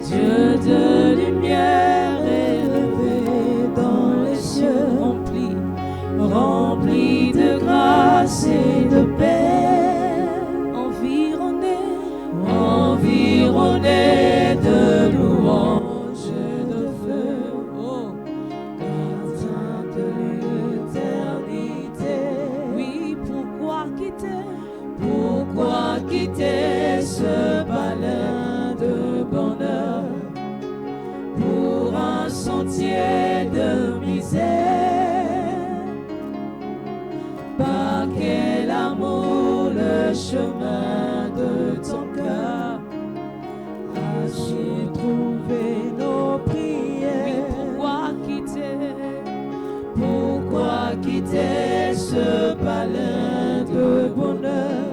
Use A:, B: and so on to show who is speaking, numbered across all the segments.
A: Dieu de lumière élevé dans les cieux, rempli de grâce et de paix, environné de louanges et de feu, gardien de l'éternité. Oui, pourquoi quitter ce palais de bonheur pour un sentier de misère? Par quel amour le chemin de ton cœur as-tu trouvé nos prières? Pourquoi quitter ce palais de bonheur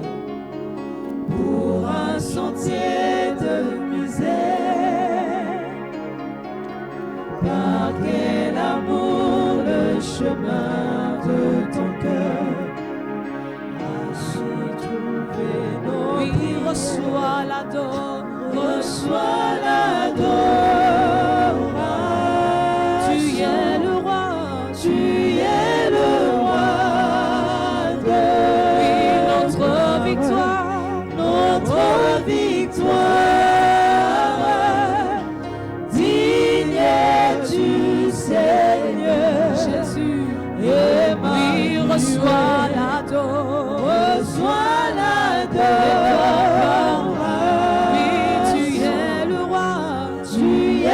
A: pour un sentier de misère? Par quel amour le chemin de ton cœur as-tu trouvé nos prières? Oui, reçois l'adoration. Tu es le roi de oui, notre victoire, digne es-tu, Seigneur Jésus, et oui, reçois l'adoration. Oui, tu es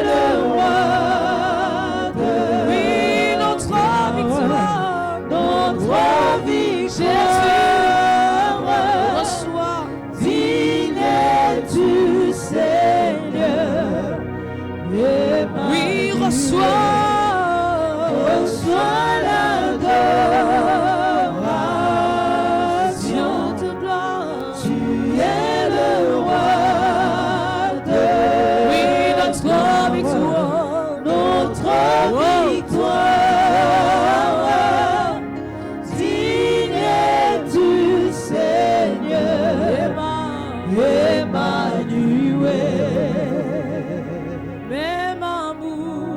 A: le roi de oui, notre victoire, Jésus, digne es-tu, Seigneur, oui, reçois l'adoration de gloire. Tu es le roi de oui, notre victoire, digne es-tu, Seigneur, Emmanuel. Même amour,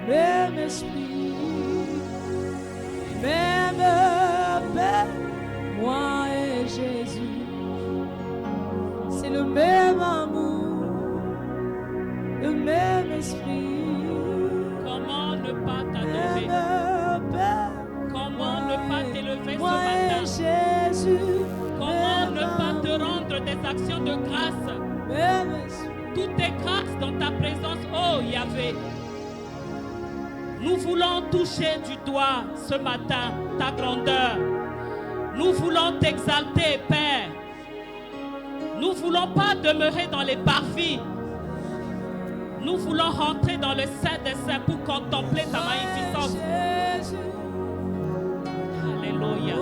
A: même esprit, même paix, moi et Jésus, c'est le même amour, le même esprit.
B: Comment ne pas t'adorer? Comment ne pas t'élever ce
A: Moi et
B: matin?
A: Jésus,
B: Comment ne pas te rendre des actions de grâce?
A: même esprit.
B: Toutes tes grâces dans ta présence, oh Yahvé. Nous voulons toucher du doigt ce matin ta grandeur. Nous voulons t'exalter, Père. Nous ne voulons pas demeurer dans les parvis. Nous voulons rentrer dans le sein des saints pour contempler ta magnificence. Alléluia.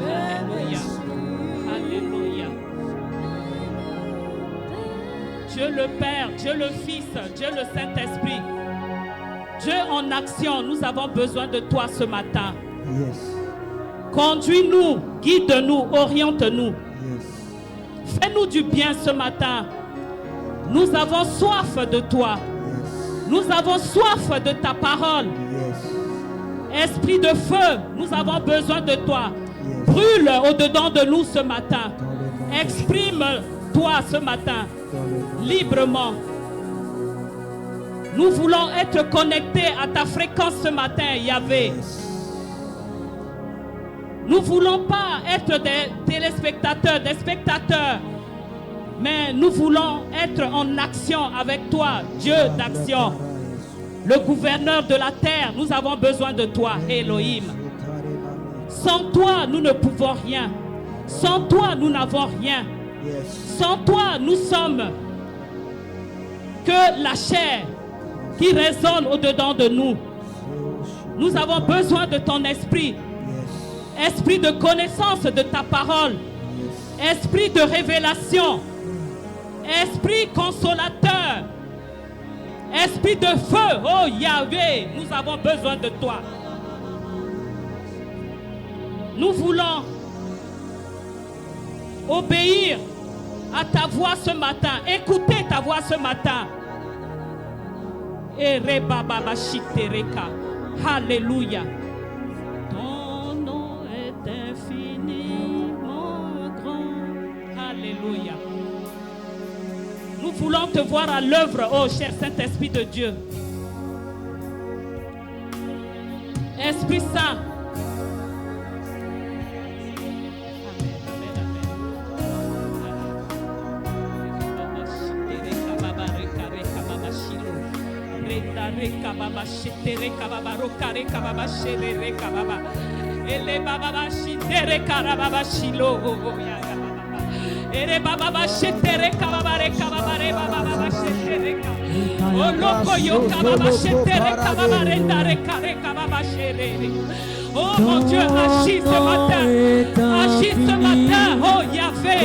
B: Alléluia. Alléluia. Dieu le Père, Dieu le Fils, Dieu le Saint-Esprit. Dieu en action, nous avons besoin de toi ce matin.
C: Yes.
B: Conduis-nous, guide-nous, oriente-nous.
C: Yes.
B: Fais-nous du bien ce matin. Nous avons soif de toi.
C: Yes.
B: Nous avons soif de ta parole.
C: Yes.
B: Esprit de feu, nous avons besoin de toi.
C: Yes.
B: Brûle au-dedans de nous ce matin.
C: Dans le nom de
B: Exprime-toi ce matin
C: Dans le nom de
B: librement. Nous voulons être connectés à ta fréquence ce matin, Yahvé.
C: Yes.
B: Nous ne voulons pas être des téléspectateurs, des spectateurs, mais nous voulons être en action avec toi, Dieu d'action. Le gouverneur de la terre, nous avons besoin de toi, Elohim. Sans toi, nous ne pouvons rien. Sans toi, nous n'avons rien.
C: Yes.
B: Sans toi, nous sommes que la chair qui résonne au-dedans de nous. Nous avons besoin de ton esprit.
C: Yes.
B: Esprit de connaissance de ta parole.
C: Yes.
B: Esprit de révélation. Esprit consolateur. Esprit de feu. Oh Yahvé, nous avons besoin de toi. Nous voulons obéir à ta voix ce matin. Écoutez ta voix ce matin. Alléluia. Ton nom est infiniment grand. Alléluia. Nous voulons te voir à l'œuvre, oh cher Saint-Esprit de Dieu. Esprit Saint. Oh mon Dieu, agis ce matin. Agis ce matin, oh Yahvé.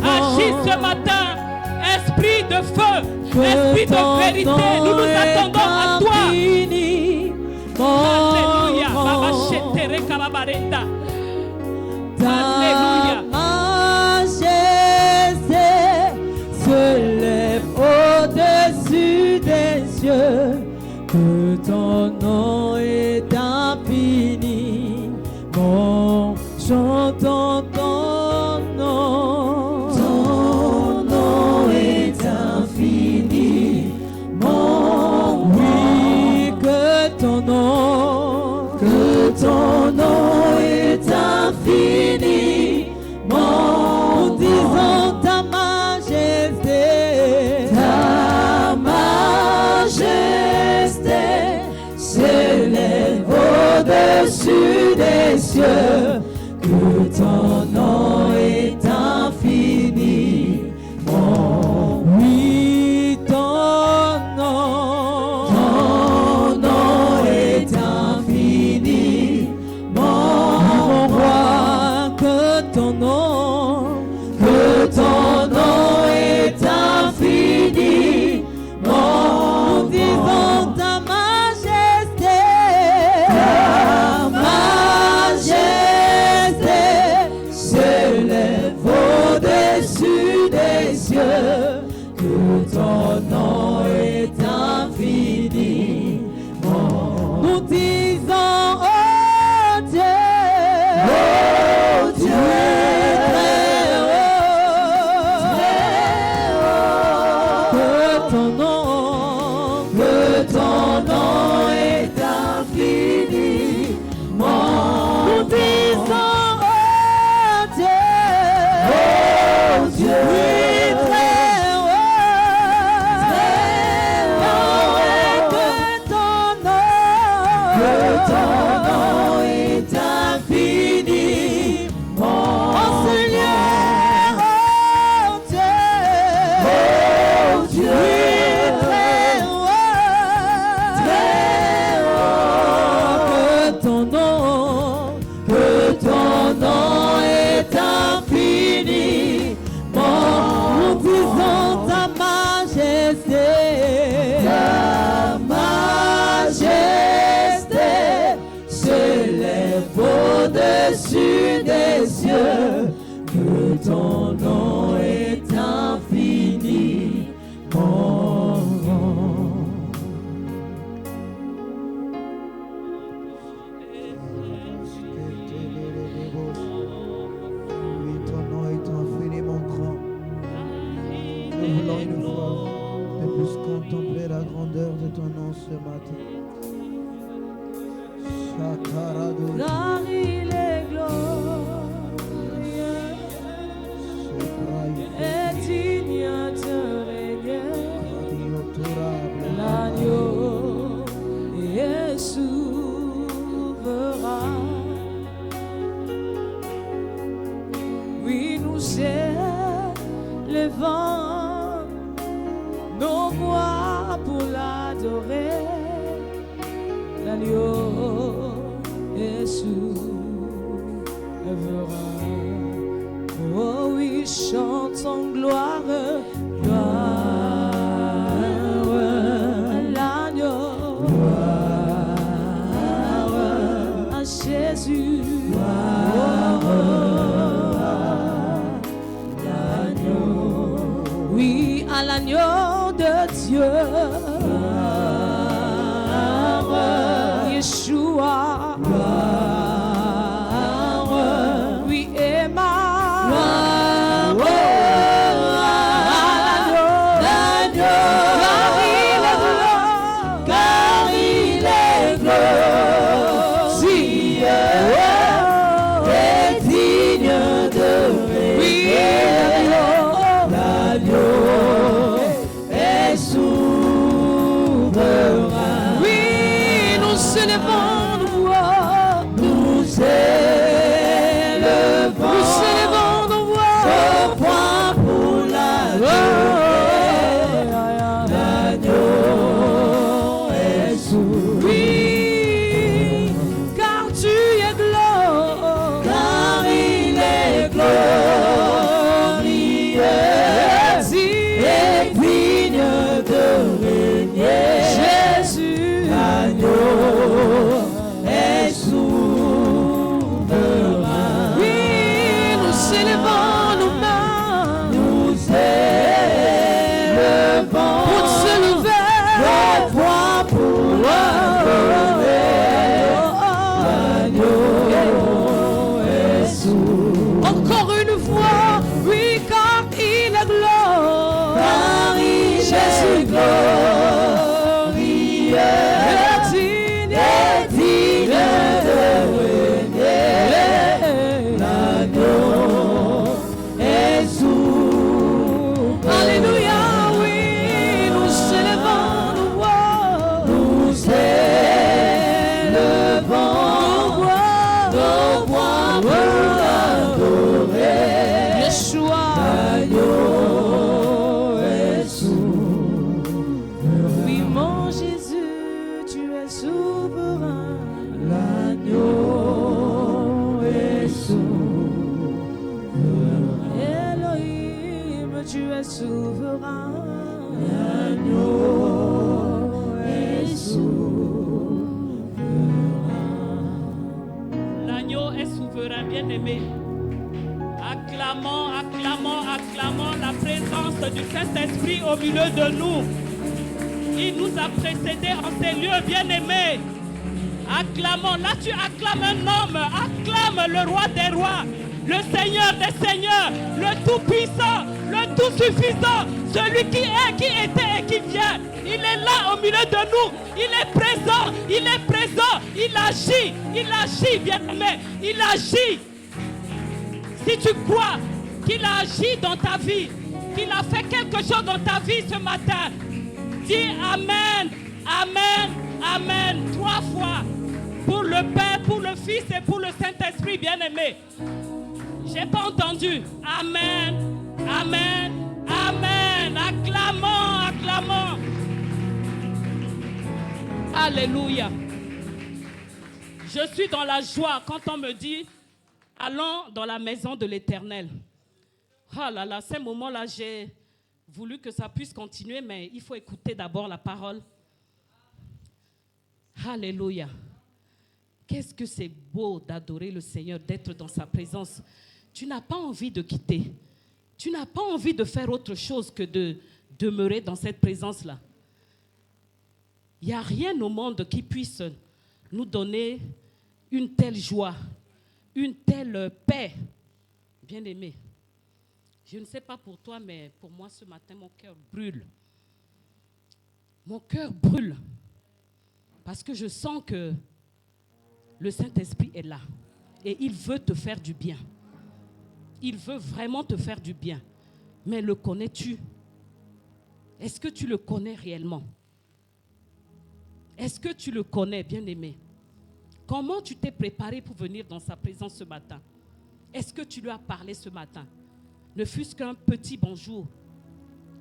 B: Agis ce matin. Esprit de feu, esprit de vérité, nous nous attendons à toi. Alléluia. Alléluia.
A: Majesté se lève au-dessus des cieux, que ton nom est infini. Mon chantons ton nom. Ton nom est infini. Mon oui, que ton nom est infini. Mon disons ta majesté. Ta majesté s'élève au-dessus des cieux, que ton nom est infini. Mon oui, ton nom est infini. Mon roi, que ton nom est infini. Mon disons ta majesté. Ta majesté s'élève au-dessus des cieux, que ton nom est infini. Nous disons, oh Dieu, très haut, que ton nom est infini. Nous disons, oh Dieu, très haut, que ton nom est infini. En ce lieu, oh Dieu, très haut, que ton nom est infini. Nous disons ta majesté. Ta majesté s'élève au-dessus des cieux, que ton nom est infini.
C: Oui, ton nom est infiniment grand. Nous voulons une fois de plus contempler la grandeur de ton nom ce matin. Shakarado,
A: Car il est glorieux
C: Shekraï,
A: et digne de régner.
C: adorable.
A: L'agneau est souverain. Oui, nous élevons nos voix pour l'adorer. L'agneau est souverain. Oh oui, chantons gloire, gloire à l'agneau, gloire à Jésus, gloire à l'agneau. Oui, à l'agneau de Dieu. Yeshua. Oui, Emma.
B: L'agneau est souverain, bien-aimé. Acclamons, acclamons, acclamons la présence du Saint-Esprit au milieu de nous. Il nous a précédés en ces lieux, bien-aimés. Acclamons, là tu acclames un homme, acclame le roi des rois, le Seigneur des seigneurs, le tout-puissant, le tout-suffisant, celui qui est, qui était et qui vient. Il est là au milieu de nous, il est présent, il agit, bien-aimé, il agit. Si tu crois qu'il a agi dans ta vie, qu'il a fait quelque chose dans ta vie ce matin, dis Amen, Amen, Amen, 3 fois. Pour le Père, pour le Fils et pour le Saint-Esprit, bien-aimé. J'ai pas entendu. Amen, Amen, Amen. Acclamons, acclamons. Alléluia. Je suis dans la joie quand on me dit allons dans la maison de l'Éternel. Ah là là, ces moments-là, j'ai voulu que ça puisse continuer, mais il faut écouter d'abord la parole. Alléluia. Qu'est-ce que c'est beau d'adorer le Seigneur, d'être dans sa présence. Tu n'as pas envie de quitter. Tu n'as pas envie de faire autre chose que de demeurer dans cette présence-là. Il n'y a rien au monde qui puisse nous donner une telle joie, une telle paix. Bien-aimé, je ne sais pas pour toi, mais pour moi ce matin, mon cœur brûle. Mon cœur brûle. Parce que je sens que le Saint-Esprit est là. Et il veut te faire du bien. Il veut vraiment te faire du bien. Mais le connais-tu? Est-ce que tu le connais réellement? Est-ce que tu le connais, bien-aimé? Comment tu t'es préparé pour venir dans sa présence ce matin? Est-ce que tu lui as parlé ce matin? Ne fût-ce qu'un petit bonjour.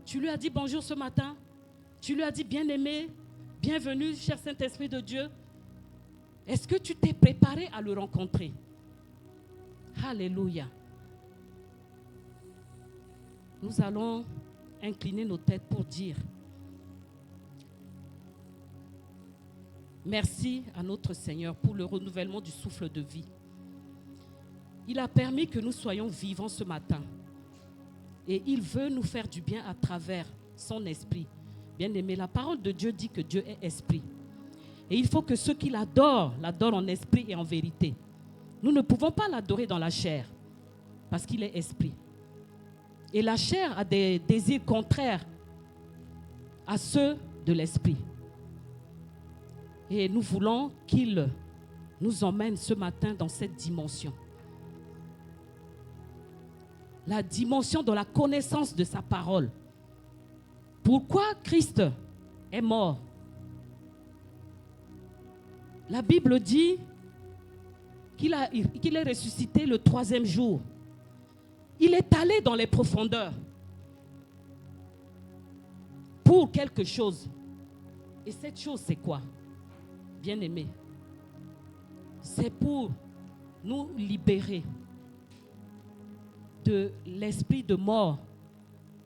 B: Tu lui as dit bonjour ce matin? Tu lui as dit bien-aimé, bienvenue, cher Saint-Esprit de Dieu? Est-ce que tu t'es préparé à le rencontrer? Alléluia. Nous allons incliner nos têtes pour dire merci à notre Seigneur pour le renouvellement du souffle de vie. Il a permis que nous soyons vivants ce matin. Et il veut nous faire du bien à travers son esprit. Bien-aimé, la parole de Dieu dit que Dieu est esprit. Et il faut que ceux qui l'adorent en esprit et en vérité. Nous ne pouvons pas l'adorer dans la chair, parce qu'il est esprit. Et la chair a des désirs contraires à ceux de l'esprit. Et nous voulons qu'il nous emmène ce matin dans cette dimension. La dimension de la connaissance de sa parole. Pourquoi Christ est mort? La Bible dit qu'il est ressuscité le 3e jour. Il est allé dans les profondeurs pour quelque chose. Et cette chose, c'est quoi? Bien-aimé, c'est pour nous libérer de l'esprit de mort.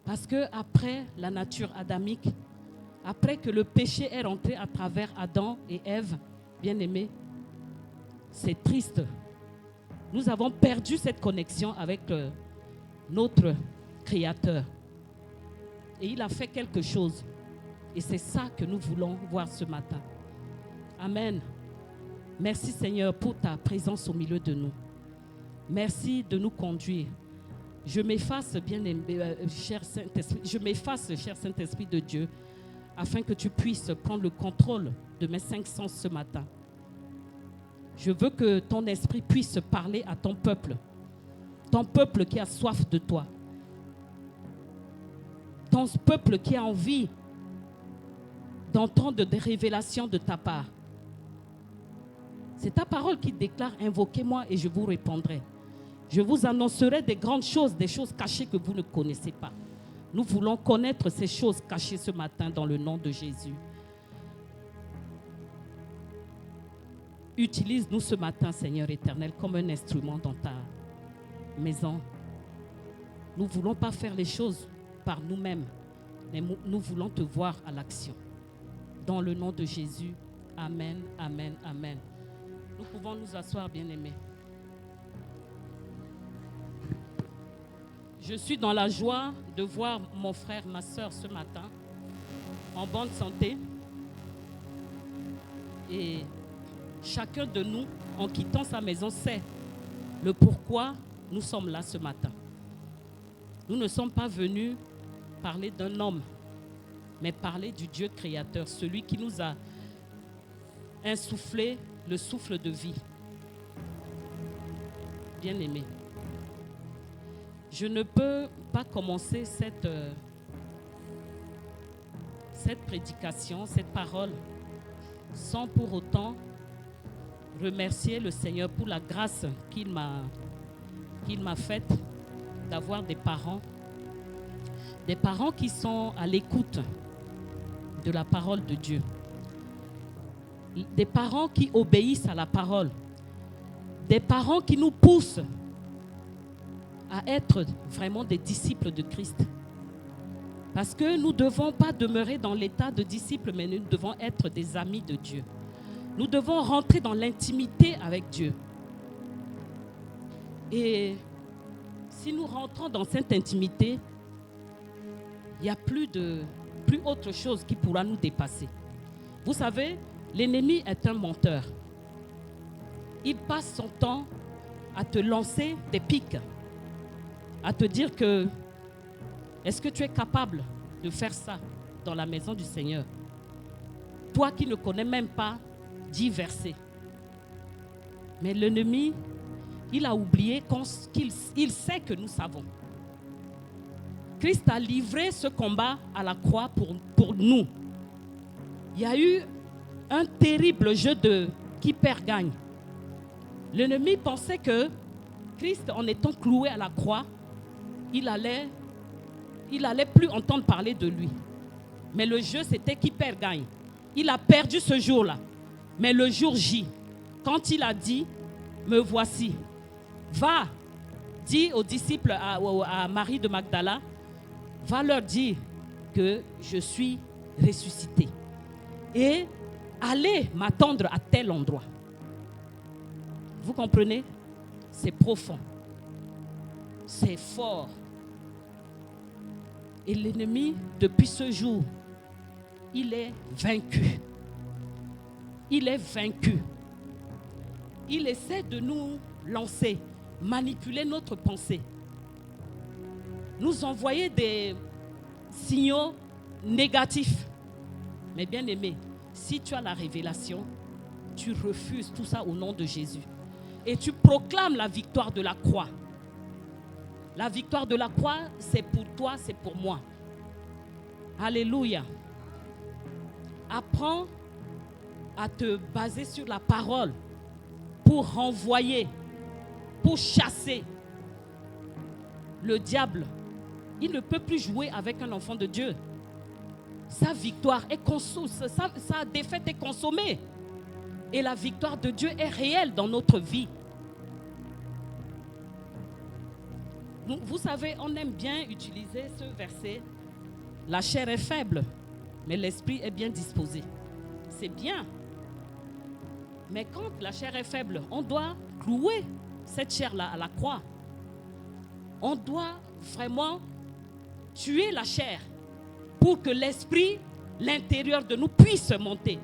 B: Parce que après la nature adamique, après que le péché est rentré à travers Adam et Ève, bien-aimés, c'est triste. Nous avons perdu cette connexion avec notre Créateur. Et il a fait quelque chose. Et c'est ça que nous voulons voir ce matin. Amen. Merci Seigneur pour ta présence au milieu de nous. Merci de nous conduire. Je m'efface, bien-aimé, cher Saint-Esprit, cher Saint-Esprit de Dieu, afin que tu puisses prendre le contrôle de mes 5 sens ce matin. Je veux que ton esprit puisse parler à ton peuple qui a soif de toi, ton peuple qui a envie d'entendre des révélations de ta part. C'est ta parole qui déclare: invoquez-moi et je vous répondrai. Je vous annoncerai des grandes choses, des choses cachées que vous ne connaissez pas. Nous voulons connaître ces choses cachées ce matin dans le nom de Jésus. Utilise-nous ce matin, Seigneur éternel, comme un instrument dans ta maison. Nous ne voulons pas faire les choses par nous-mêmes, mais nous voulons te voir à l'action. Dans le nom de Jésus, amen, amen, amen. Nous pouvons nous asseoir, bien-aimés. Je suis dans la joie de voir mon frère, ma soeur ce matin en bonne santé. Et chacun de nous, en quittant sa maison, sait le pourquoi nous sommes là ce matin. Nous ne sommes pas venus parler d'un homme, mais parler du Dieu créateur, celui qui nous a insufflé le souffle de vie. Bien-aimé, je ne peux pas commencer cette prédication, cette parole, sans pour autant remercier le Seigneur pour la grâce qu'il m'a faite d'avoir des parents qui sont à l'écoute de la parole de Dieu, des parents qui obéissent à la parole, des parents qui nous poussent à être vraiment des disciples de Christ. Parce que nous ne devons pas demeurer dans l'état de disciples, mais nous devons être des amis de Dieu. Nous devons rentrer dans l'intimité avec Dieu. Et si nous rentrons dans cette intimité, il n'y a plus autre chose qui pourra nous dépasser. Vous savez, l'ennemi est un menteur. Il passe son temps à te lancer des pics, à te dire que est-ce que tu es capable de faire ça dans la maison du Seigneur? Toi qui ne connais même pas 10 versets. Mais l'ennemi, il a oublié qu'il sait que nous savons. Christ a livré ce combat à la croix pour nous. Il y a eu un terrible jeu de qui perd gagne. L'ennemi pensait que Christ, en étant cloué à la croix, il allait plus entendre parler de lui. Mais le jeu, c'était qui perd gagne. Il a perdu ce jour-là. Mais le jour J, quand il a dit, me voici, va, dis aux disciples, à Marie de Magdala, va leur dire que je suis ressuscité. Et allez m'attendre à tel endroit. Vous comprenez? C'est profond. C'est fort. Et l'ennemi, depuis ce jour, il est vaincu. Il est vaincu. Il essaie de nous lancer, manipuler notre pensée, nous envoyer des signaux négatifs. Mais bien aimé, si tu as la révélation, tu refuses tout ça au nom de Jésus. Et tu proclames la victoire de la croix. La victoire de la croix, c'est pour toi, c'est pour moi. Alléluia. Apprends à te baser sur la parole pour renvoyer, pour chasser le diable. Il ne peut plus jouer avec un enfant de Dieu. Sa victoire est consommée, sa défaite est consommée. Et la victoire de Dieu est réelle dans notre vie. Vous savez, on aime bien utiliser ce verset. La chair est faible, mais l'esprit est bien disposé. C'est bien. Mais quand la chair est faible, on doit clouer cette chair-là à la croix. On doit vraiment tuer la chair pour que l'esprit, l'intérieur de nous puisse monter.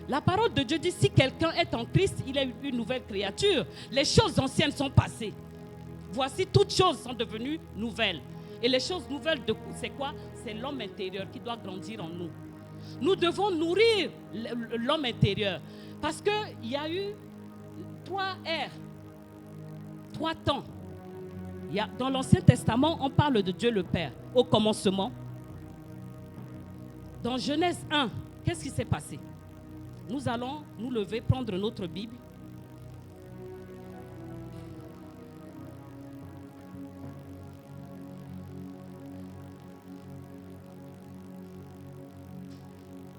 B: La parole de Dieu dit, si quelqu'un est en Christ, il est une nouvelle créature. Les choses anciennes sont passées. Voici, toutes choses sont devenues nouvelles. Et les choses nouvelles, c'est quoi? C'est l'homme intérieur qui doit grandir en nous. Nous devons nourrir l'homme intérieur. Parce qu'il y a eu 3 ères, 3 temps. Dans l'Ancien Testament, on parle de Dieu le Père, au commencement. Dans Genèse 1, qu'est-ce qui s'est passé? Nous allons nous lever, prendre notre Bible.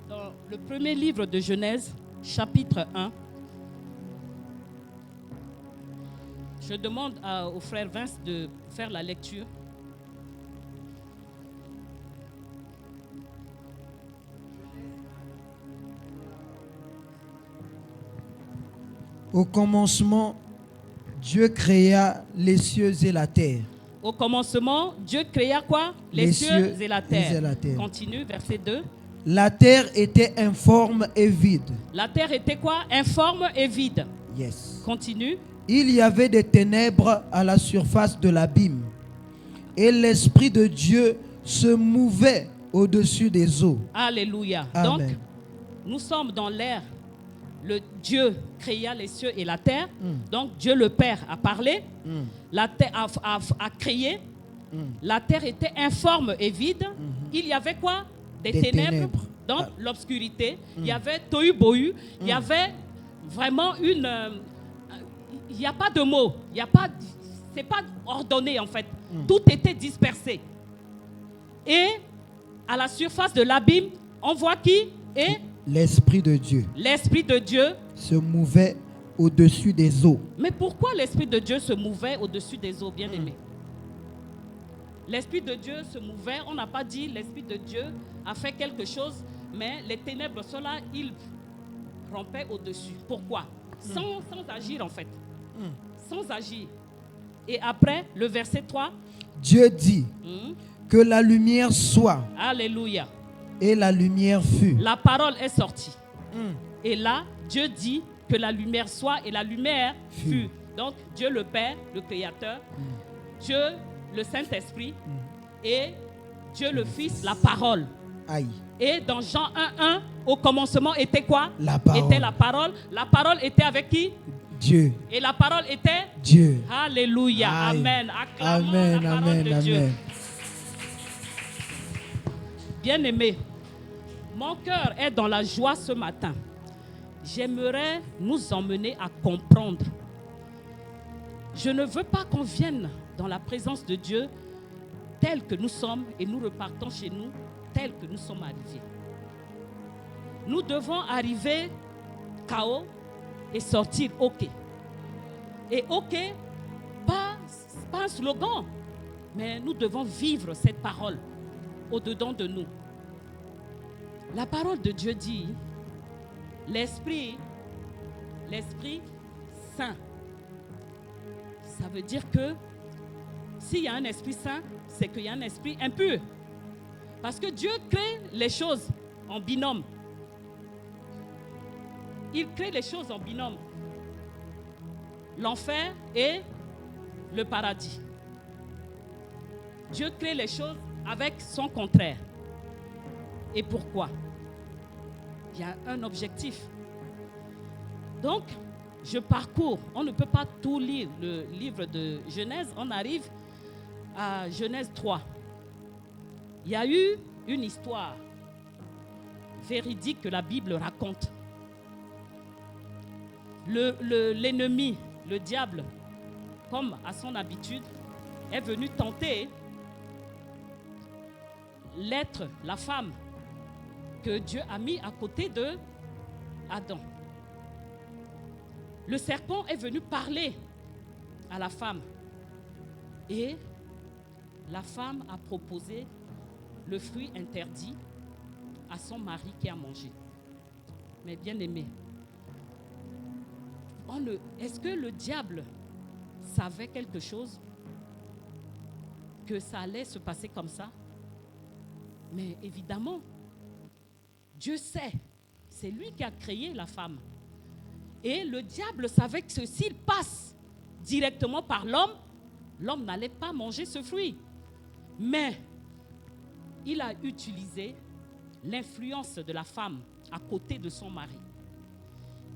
B: Dans le premier livre de Genèse, chapitre 1, je demande au frère Vince de faire la lecture.
C: Au commencement, Dieu créa les cieux et la terre.
B: Au commencement, Dieu créa quoi? Les cieux et la terre. Continue, verset 2.
C: La terre était informe et vide.
B: La terre était quoi? Informe et vide.
C: Yes.
B: Continue.
C: Il y avait des ténèbres à la surface de l'abîme. Et l'Esprit de Dieu se mouvait au-dessus des eaux.
B: Alléluia.
C: Amen.
B: Donc, nous sommes dans l'ère. Le Dieu créa les cieux et la terre. Donc, Dieu le Père a parlé. La terre a créé. La terre était informe et vide. Il y avait quoi? Des ténèbres. Donc, l'obscurité. Il y avait tohu bohu. Il y avait vraiment une... il n'y a pas de mots. C'est pas ordonné, en fait. Tout était dispersé. Et à la surface de l'abîme, on voit qui? Et
C: l'Esprit de Dieu.
B: L'Esprit de Dieu
C: se mouvait au-dessus des eaux.
B: Mais pourquoi l'Esprit de Dieu se mouvait au-dessus des eaux, bien-aimés? L'Esprit de Dieu se mouvait, on n'a pas dit l'Esprit de Dieu a fait quelque chose, mais les ténèbres sont là, il rampait au-dessus. Pourquoi? Sans agir, en fait. Sans agir. Et après, le verset 3.
C: Dieu dit que la lumière soit.
B: Alléluia.
C: Et la lumière fut.
B: La parole est sortie. Et là, Dieu dit que la lumière soit et la lumière fut. Donc, Dieu le Père, le Créateur, Dieu le Saint-Esprit et Dieu le Fils, la parole.
C: Aïe.
B: Et dans Jean 1:1, au commencement était quoi?
C: La parole.
B: Était la parole. La parole était avec qui?
C: Dieu.
B: Et la parole était?
C: Dieu.
B: Alléluia.
C: Aïe.
B: Amen. Acclamons
C: Amen,
B: la parole
C: amen,
B: de Dieu.
C: amen.
B: Bien-aimé, mon cœur est dans la joie ce matin. J'aimerais nous emmener à comprendre. Je ne veux pas qu'on vienne dans la présence de Dieu tel que nous sommes et nous repartons chez nous tel que nous sommes arrivés. Nous devons arriver KO et sortir OK. Et OK, pas un slogan, mais nous devons vivre cette parole au-dedans de nous. La parole de Dieu dit, l'Esprit Saint. Ça veut dire que s'il y a un Esprit Saint, c'est qu'il y a un esprit impur. Parce que Dieu crée les choses en binôme. Il crée les choses en binôme. L'enfer et le paradis. Dieu crée les choses avec son contraire. Et pourquoi? Il y a un objectif. Donc, je parcours. On ne peut pas tout lire, le livre de Genèse. On arrive à Genèse 3. Il y a eu une histoire véridique que la Bible raconte. L'ennemi, le diable, comme à son habitude, est venu tenter l'être, la femme que Dieu a mis à côté de Adam. Le serpent est venu parler à la femme et la femme a proposé le fruit interdit à son mari qui a mangé. Mais bien aimé, est-ce que le diable savait quelque chose? Que ça allait se passer comme ça? Mais évidemment, Dieu sait, c'est lui qui a créé la femme. Et le diable savait que s'il passe directement par l'homme, l'homme n'allait pas manger ce fruit. Mais il a utilisé l'influence de la femme à côté de son mari.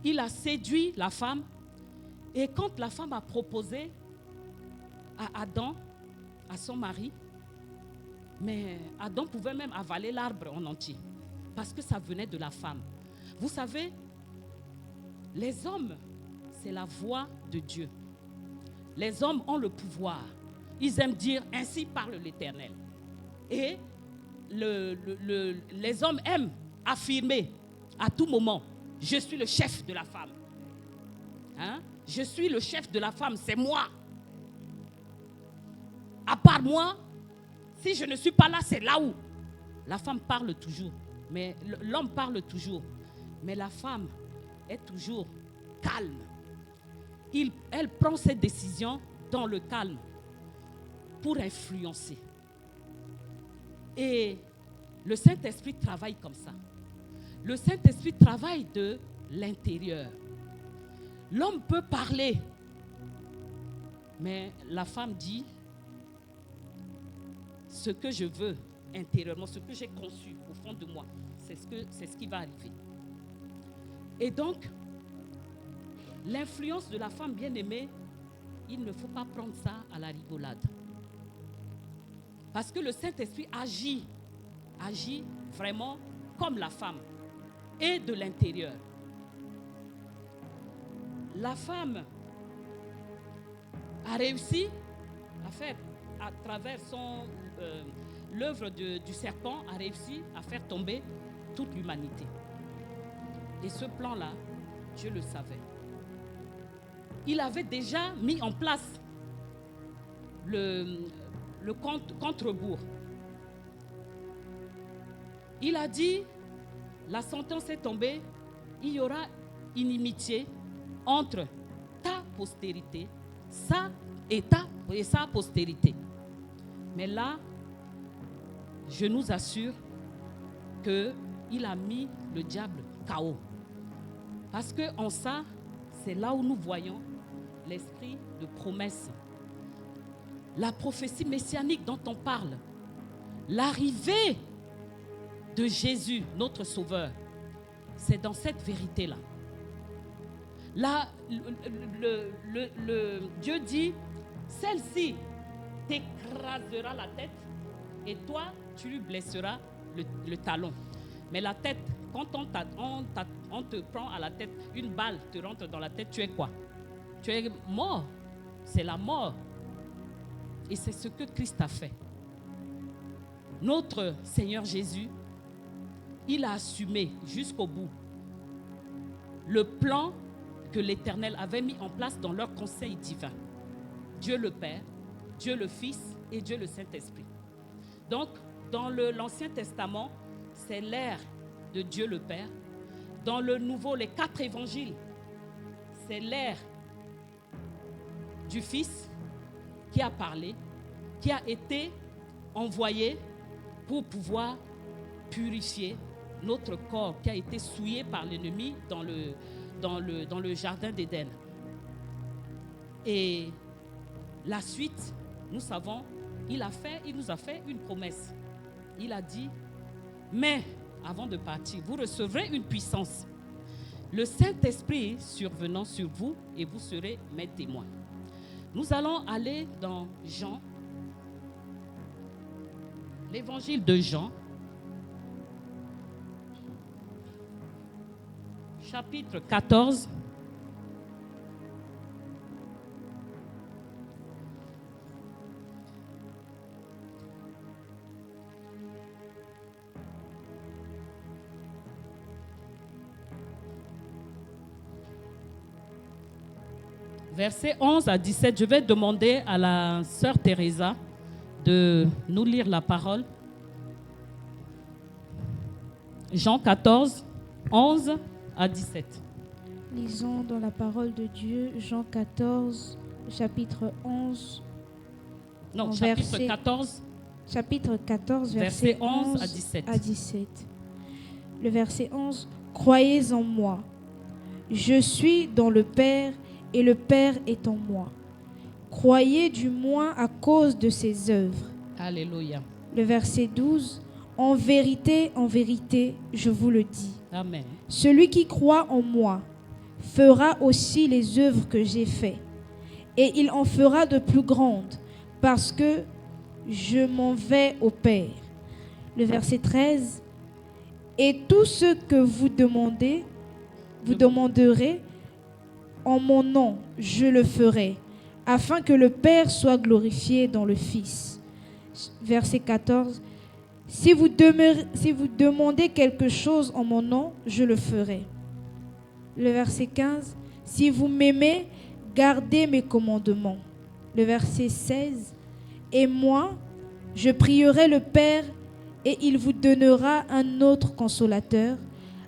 B: Il a séduit la femme et quand la femme a proposé à Adam, à son mari, mais Adam pouvait même avaler l'arbre en entier parce que ça venait de la femme. Vous savez, les hommes, c'est la voix de Dieu. Les hommes ont le pouvoir. Ils aiment dire « ainsi parle l'Éternel ». Et les hommes aiment affirmer à tout moment « je suis le chef de la femme ». Hein? Je suis le chef de la femme, c'est moi. À part moi, si je ne suis pas là, c'est là où. La femme parle toujours, mais l'homme parle toujours. Mais la femme est toujours calme. Elle prend ses décisions dans le calme pour influencer. Et le Saint-Esprit travaille comme ça. Le Saint-Esprit travaille de l'intérieur. L'homme peut parler, mais la femme dit ce que je veux intérieurement, ce que j'ai conçu au fond de moi, c'est ce qui va arriver. Et donc, l'influence de la femme bien-aimée, il ne faut pas prendre ça à la rigolade. Parce que le Saint-Esprit agit vraiment comme la femme et de l'intérieur. La femme a réussi à faire, à travers l'œuvre du serpent, a réussi à faire tomber toute l'humanité. Et ce plan-là, Dieu le savait. Il avait déjà mis en place le contre-bourg. Il a dit, la sentence est tombée, il y aura inimitié entre ta postérité, sa et sa postérité. Mais là, je nous assure qu'il a mis le diable KO. Parce qu'en ça, c'est là où nous voyons l'esprit de promesse. La prophétie messianique dont on parle, l'arrivée de Jésus, notre Sauveur, c'est dans cette vérité-là. Là, Dieu dit, celle-ci t'écrasera la tête et toi, tu lui blesseras le talon. Mais la tête, quand on te prend à la tête, une balle te rentre dans la tête, tu es quoi? Tu es mort. C'est la mort. Et c'est ce que Christ a fait. Notre Seigneur Jésus, il a assumé jusqu'au bout le plan que l'Éternel avait mis en place dans leur conseil divin. Dieu le Père, Dieu le Fils et Dieu le Saint-Esprit. Donc, dans l'Ancien Testament, c'est l'ère de Dieu le Père. Dans le Nouveau, les 4 évangiles, c'est l'ère du Fils qui a parlé, qui a été envoyé pour pouvoir purifier notre corps qui a été souillé par l'ennemi dans le jardin d'Éden. Et la suite, nous savons, il nous a fait une promesse. Il a dit, mais avant de partir, vous recevrez une puissance. Le Saint-Esprit survenant sur vous et vous serez mes témoins. Nous allons aller dans Jean, l'évangile de Jean, chapitre 14. Versets 11 à 17, je vais demander à la sœur Teresa de nous lire la parole. Jean 14, 11 à 17.
D: Lisons dans la parole de Dieu, Jean 14, chapitre 11.
B: Non, chapitre 14.
D: Chapitre 14,
B: verset 11
D: à 17. Le verset 11. Croyez en moi. Je suis dans le Père et le Père est en moi. Croyez du moins à cause de ses œuvres.
B: Alléluia.
D: Le verset 12. En vérité, je vous le dis.
B: Amen.
D: Celui qui croit en moi fera aussi les œuvres que j'ai faites, et il en fera de plus grandes, parce que je m'en vais au Père. Le verset 13. Et tout ce que vous demanderez en mon nom, je le ferai, afin que le Père soit glorifié dans le Fils. Verset 14. Si vous demandez quelque chose en mon nom, je le ferai. Le verset 15. Si vous m'aimez, gardez mes commandements. Le verset 16. Et moi, je prierai le Père et il vous donnera un autre consolateur,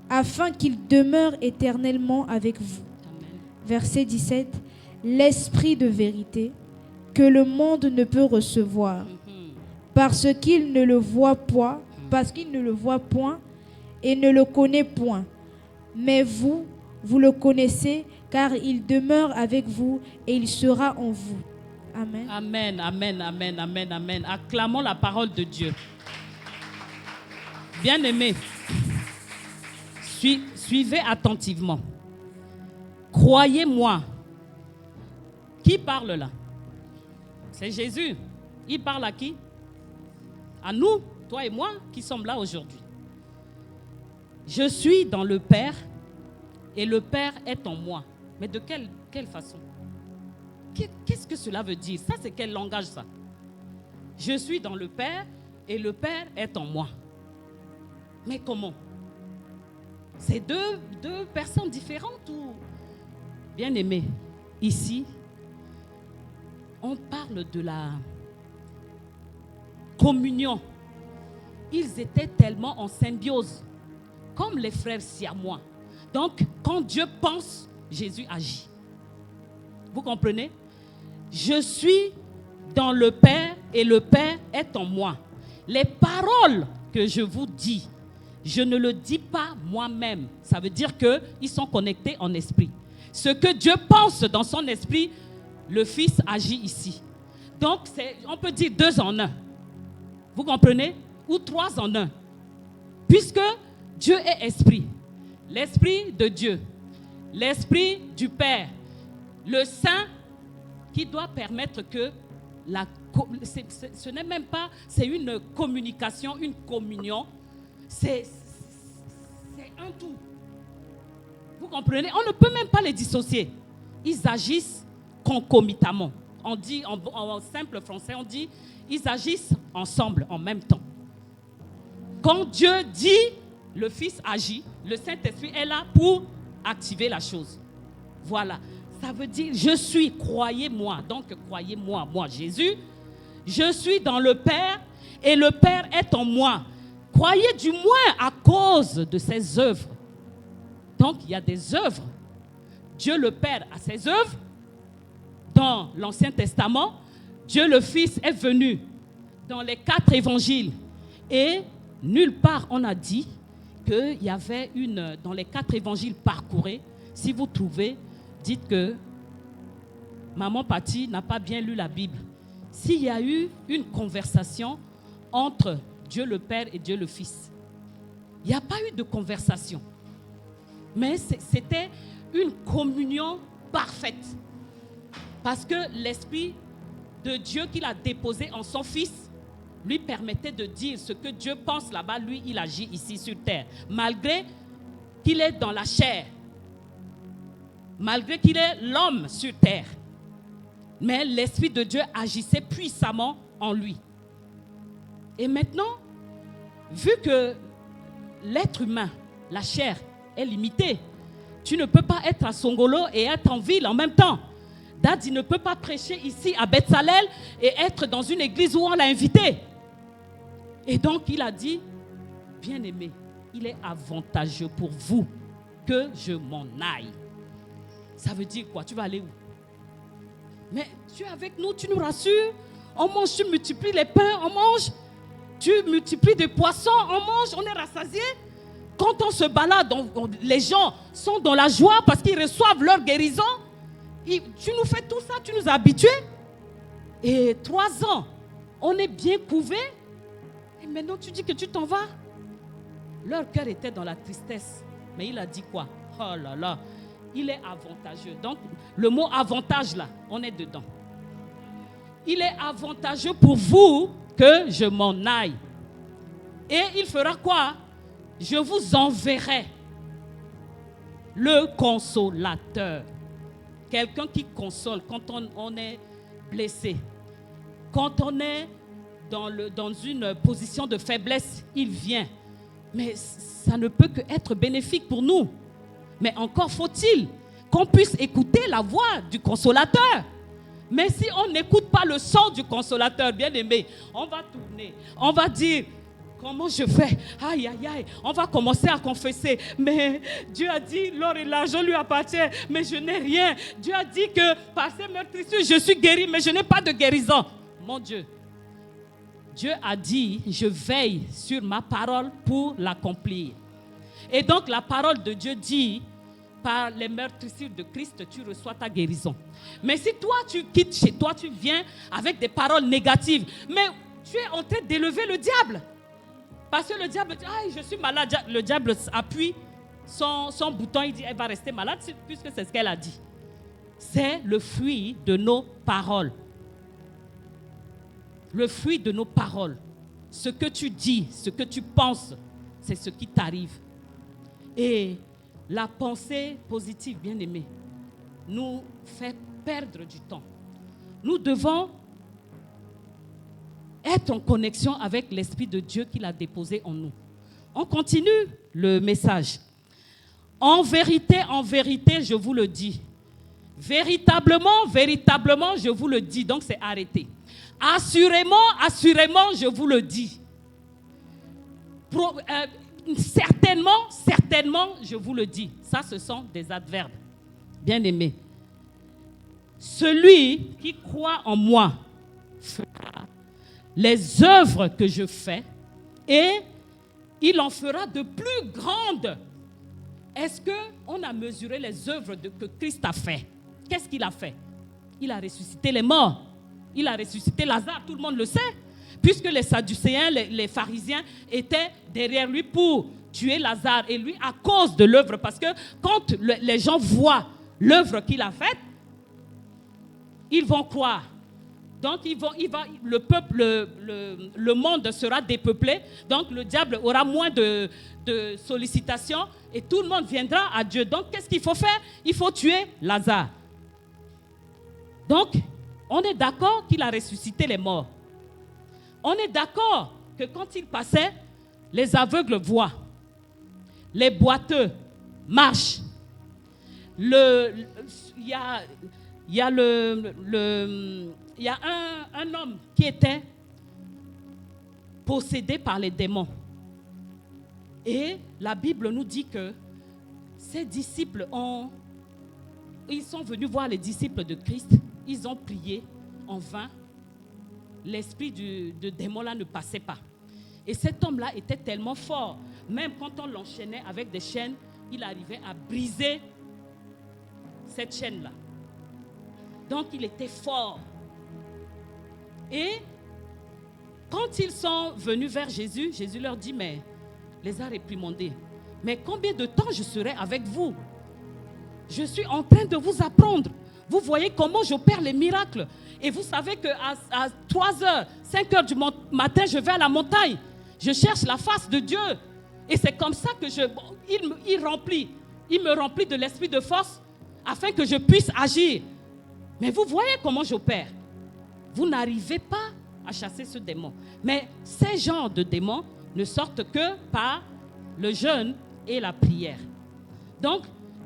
D: afin qu'il demeure éternellement avec vous.
B: Amen.
D: Verset 17. L'Esprit de vérité que le monde ne peut recevoir, parce qu'il ne le voit point, et ne le connaît point. Mais vous le connaissez, car il demeure avec vous et il sera en vous. Amen.
B: Amen, amen, amen, amen, amen. Acclamons la parole de Dieu. Bien-aimés, suivez attentivement. Croyez-moi. Qui parle là? C'est Jésus. Il parle à qui? À nous, toi et moi, qui sommes là aujourd'hui. Je suis dans le Père et le Père est en moi. Mais de quelle façon? Qu'est-ce que cela veut dire? Ça, c'est quel langage ça? Je suis dans le Père et le Père est en moi. Mais comment? C'est deux personnes différentes ou? Bien-aimés, ici, on parle de la communion. Ils étaient tellement en symbiose, comme les frères siamois. Donc, quand Dieu pense, Jésus agit. Vous comprenez? Je suis dans le Père et le Père est en moi. Les paroles que je vous dis, je ne le dis pas moi-même. Ça veut dire qu'ils sont connectés en esprit. Ce que Dieu pense dans son esprit, le Fils agit ici. Donc, on peut dire 2 en 1. Vous comprenez? Ou 3 en 1. Puisque Dieu est esprit. L'esprit de Dieu. L'esprit du Père. Le Saint qui doit permettre que ce n'est même pas, c'est une communication, une communion. C'est un tout. Vous comprenez? On ne peut même pas les dissocier. Ils agissent concomitamment. On dit, en simple français, on dit, ils agissent ensemble, en même temps. Quand Dieu dit, le Fils agit, le Saint-Esprit est là pour activer la chose. Voilà. Ça veut dire, je suis, croyez-moi. Donc, croyez-moi, moi, Jésus. Je suis dans le Père et le Père est en moi. Croyez du moins à cause de ses œuvres. Donc, il y a des œuvres. Dieu le Père a ses œuvres. Dans l'Ancien Testament, Dieu le Fils est venu dans les 4 évangiles. Et nulle part on a dit qu'il y avait dans les 4 évangiles parcourus, si vous trouvez, dites que Maman Patti n'a pas bien lu la Bible. S'il y a eu une conversation entre Dieu le Père et Dieu le Fils, il n'y a pas eu de conversation. Mais c'était une communion parfaite. Parce que l'Esprit de Dieu qu'il a déposé en son Fils lui permettait de dire ce que Dieu pense là-bas, lui, il agit ici sur terre. Malgré qu'il est dans la chair, malgré qu'il est l'homme sur terre, mais l'Esprit de Dieu agissait puissamment en lui. Et maintenant, vu que l'être humain, la chair, est limitée, tu ne peux pas être à Songolo et être en ville en même temps. Daddy ne peut pas prêcher ici à Betsalel et être dans une église où on l'a invité. Et donc il a dit, bien-aimé, il est avantageux pour vous que je m'en aille. Ça veut dire quoi? Tu vas aller où? Mais tu es avec nous, tu nous rassures. On mange, tu multiplies les pains, on mange. Tu multiplies des poissons, on mange, on est rassasié. Quand on se balade, les gens sont dans la joie parce qu'ils reçoivent leur guérison. Tu nous fais tout ça, tu nous as habitués. Et 3 ans, on est bien couverts. Et maintenant, tu dis que tu t'en vas. Leur cœur était dans la tristesse. Mais il a dit quoi? Oh là là, il est avantageux. Donc, le mot avantage là, on est dedans. Il est avantageux pour vous que je m'en aille. Et il fera quoi? Je vous enverrai le consolateur. Quelqu'un qui console quand on est blessé. Quand on est dans une position de faiblesse, il vient. Mais ça ne peut qu'être bénéfique pour nous. Mais encore faut-il qu'on puisse écouter la voix du consolateur. Mais si on n'écoute pas le son du consolateur, bien aimé, on va tourner, on va dire, comment je fais? Aïe, aïe, aïe. On va commencer à confesser. Mais Dieu a dit, l'or et l'argent lui appartiennent, mais je n'ai rien. Dieu a dit que par ces meurtrissures, je suis guéri, mais je n'ai pas de guérison. Mon Dieu. Dieu a dit, je veille sur ma parole pour l'accomplir. Et donc la parole de Dieu dit, par les meurtrissures de Christ, tu reçois ta guérison. Mais si toi, tu quittes chez toi, tu viens avec des paroles négatives, mais tu es en train d'élever le diable. Parce que le diable dit, ah, je suis malade. Le diable appuie son bouton, il dit, elle va rester malade, puisque c'est ce qu'elle a dit. C'est le fruit de nos paroles. Le fruit de nos paroles. Ce que tu dis, ce que tu penses, c'est ce qui t'arrive. Et la pensée positive, bien aimée, nous fait perdre du temps. Nous devons être en connexion avec l'Esprit de Dieu qu'il a déposé en nous. On continue le message. En vérité, je vous le dis. Véritablement, véritablement, je vous le dis. Donc c'est arrêté. Assurément, assurément, je vous le dis. Certainement, certainement, je vous le dis. Ça, ce sont des adverbes. Bien aimés. Celui qui croit en moi fera les œuvres que je fais et il en fera de plus grandes. Est-ce qu'on a mesuré les œuvres que Christ a fait? Qu'est-ce qu'il a fait? Il a ressuscité les morts. Il a ressuscité Lazare, tout le monde le sait. Puisque les Sadducéens, les pharisiens étaient derrière lui pour tuer Lazare. Et lui, à cause de l'œuvre, parce que quand les gens voient l'œuvre qu'il a faite, ils vont croire. Donc, le monde sera dépeuplé. Donc, le diable aura moins de sollicitations et tout le monde viendra à Dieu. Donc, qu'est-ce qu'il faut faire? Il faut tuer Lazare. Donc, on est d'accord qu'il a ressuscité les morts. On est d'accord que quand il passait, les aveugles voient. Les boiteux marchent. Il y a un homme qui était possédé par les démons. Et la Bible nous dit que ses disciples ils sont venus voir les disciples de Christ. Ils ont prié en vain. L'esprit de démon là ne passait pas. Et cet homme-là était tellement fort. Même quand on l'enchaînait avec des chaînes, il arrivait à briser cette chaîne-là. Donc, il était fort. Et quand ils sont venus vers Jésus, Jésus leur dit, mais les a réprimandés. Mais combien de temps je serai avec vous? Je suis en train de vous apprendre. Vous voyez comment j'opère les miracles. Et vous savez qu'à 3h, 5h du matin, je vais à la montagne. Je cherche la face de Dieu. Et c'est comme ça que il me remplit de l'esprit de force afin que je puisse agir. Mais vous voyez comment j'opère. Vous n'arrivez pas à chasser ce démon. Mais ces genres de démons ne sortent que par le jeûne et la prière. Donc,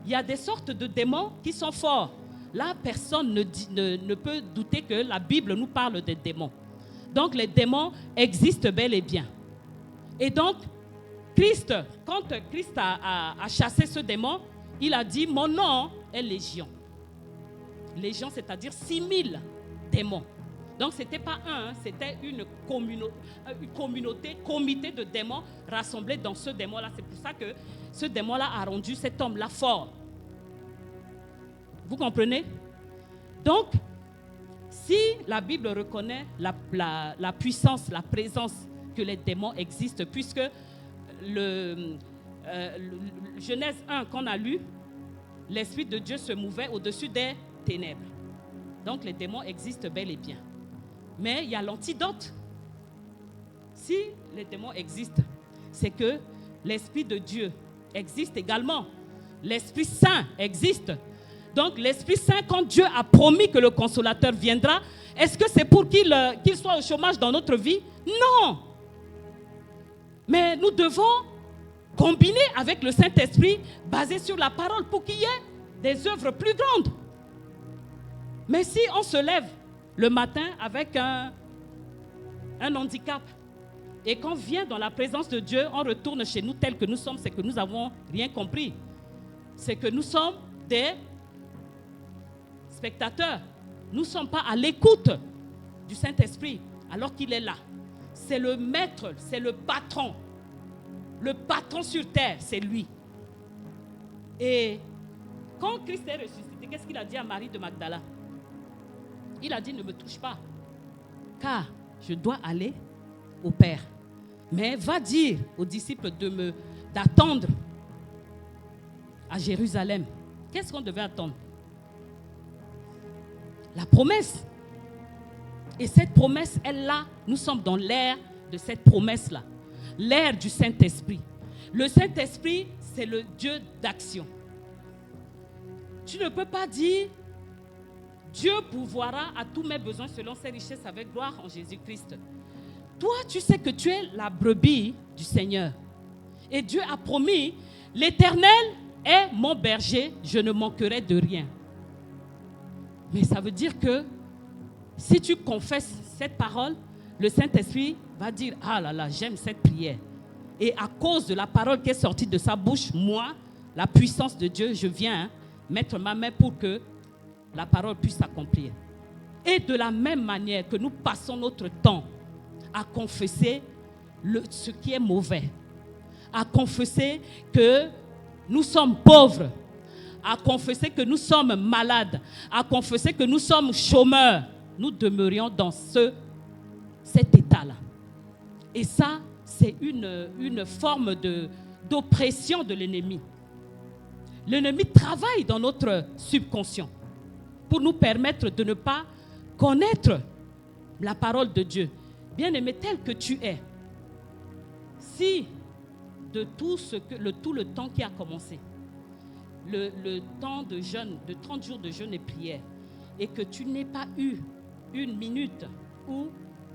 B: il y a des sortes de démons qui sont forts. Là, personne ne peut douter que la Bible nous parle des démons. Donc, les démons existent bel et bien. Et donc, quand Christ a chassé ce démon, il a dit, mon nom est Légion. Légion, c'est-à-dire 6000 démons. Donc, ce n'était pas un, c'était une communauté, comité de démons rassemblés dans ce démon-là. C'est pour ça que ce démon-là a rendu cet homme-là fort. Vous comprenez? Donc, si la Bible reconnaît la puissance, la présence que les démons existent, puisque le Genèse 1 qu'on a lu, l'Esprit de Dieu se mouvait au-dessus des ténèbres. Donc, les démons existent bel et bien. Mais il y a l'antidote. Si les démons existent, c'est que l'Esprit de Dieu existe également. L'Esprit Saint existe. Donc l'Esprit Saint, quand Dieu a promis que le Consolateur viendra, est-ce que c'est pour qu'il soit au chômage dans notre vie? Non. Mais nous devons combiner avec le Saint-Esprit, basé sur la parole, pour qu'il y ait des œuvres plus grandes. Mais si on se lève le matin avec un handicap, et qu'on vient dans la présence de Dieu, on retourne chez nous tel que nous sommes, c'est que nous n'avons rien compris. C'est que nous sommes des spectateurs. Nous ne sommes pas à l'écoute du Saint-Esprit alors qu'il est là. C'est le maître, c'est le patron. Le patron sur terre, c'est lui. Et quand Christ est ressuscité, qu'est-ce qu'il a dit à Marie de Magdala? Il a dit, ne me touche pas, car je dois aller au Père. Mais va dire aux disciples d'attendre à Jérusalem. Qu'est-ce qu'on devait attendre? La promesse. Et cette promesse, elle là, nous sommes dans l'ère de cette promesse-là. L'ère du Saint-Esprit. Le Saint-Esprit, c'est le Dieu d'action. Tu ne peux pas dire Dieu pourvoira à tous mes besoins selon ses richesses avec gloire en Jésus-Christ. Toi, tu sais que tu es la brebis du Seigneur. Et Dieu a promis, l'Éternel est mon berger, je ne manquerai de rien. Mais ça veut dire que si tu confesses cette parole, le Saint-Esprit va dire, ah là là, j'aime cette prière. Et à cause de la parole qui est sortie de sa bouche, moi, la puissance de Dieu, je viens mettre ma main pour que la parole puisse s'accomplir. Et de la même manière que nous passons notre temps à confesser ce qui est mauvais, à confesser que nous sommes pauvres, à confesser que nous sommes malades, à confesser que nous sommes chômeurs, nous demeurions dans cet état-là. Et ça, c'est une forme d'oppression de l'ennemi. L'ennemi travaille dans notre subconscient pour nous permettre de ne pas connaître la parole de Dieu. Bien-aimé, tel que tu es, si de tout le temps qui a commencé, le temps de jeûne, de 30 jours de jeûne et prière, et que tu n'aies pas eu 1 minute ou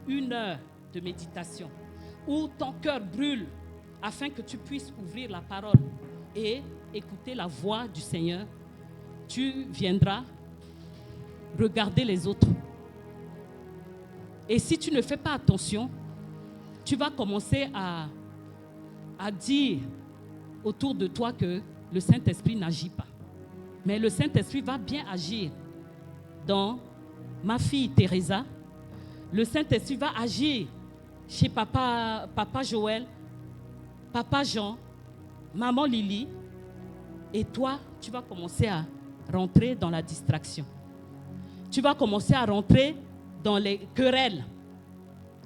B: 1 heure de méditation, où ton cœur brûle afin que tu puisses ouvrir la parole et écouter la voix du Seigneur, tu viendras regarder les autres. Et si tu ne fais pas attention, tu vas commencer à dire autour de toi que le Saint-Esprit n'agit pas. Mais le Saint-Esprit va bien agir dans ma fille Teresa. Le Saint-Esprit va agir chez papa Joël, papa Jean, maman Lily, et toi, tu vas commencer à rentrer dans la distraction. Tu vas commencer à rentrer dans les querelles.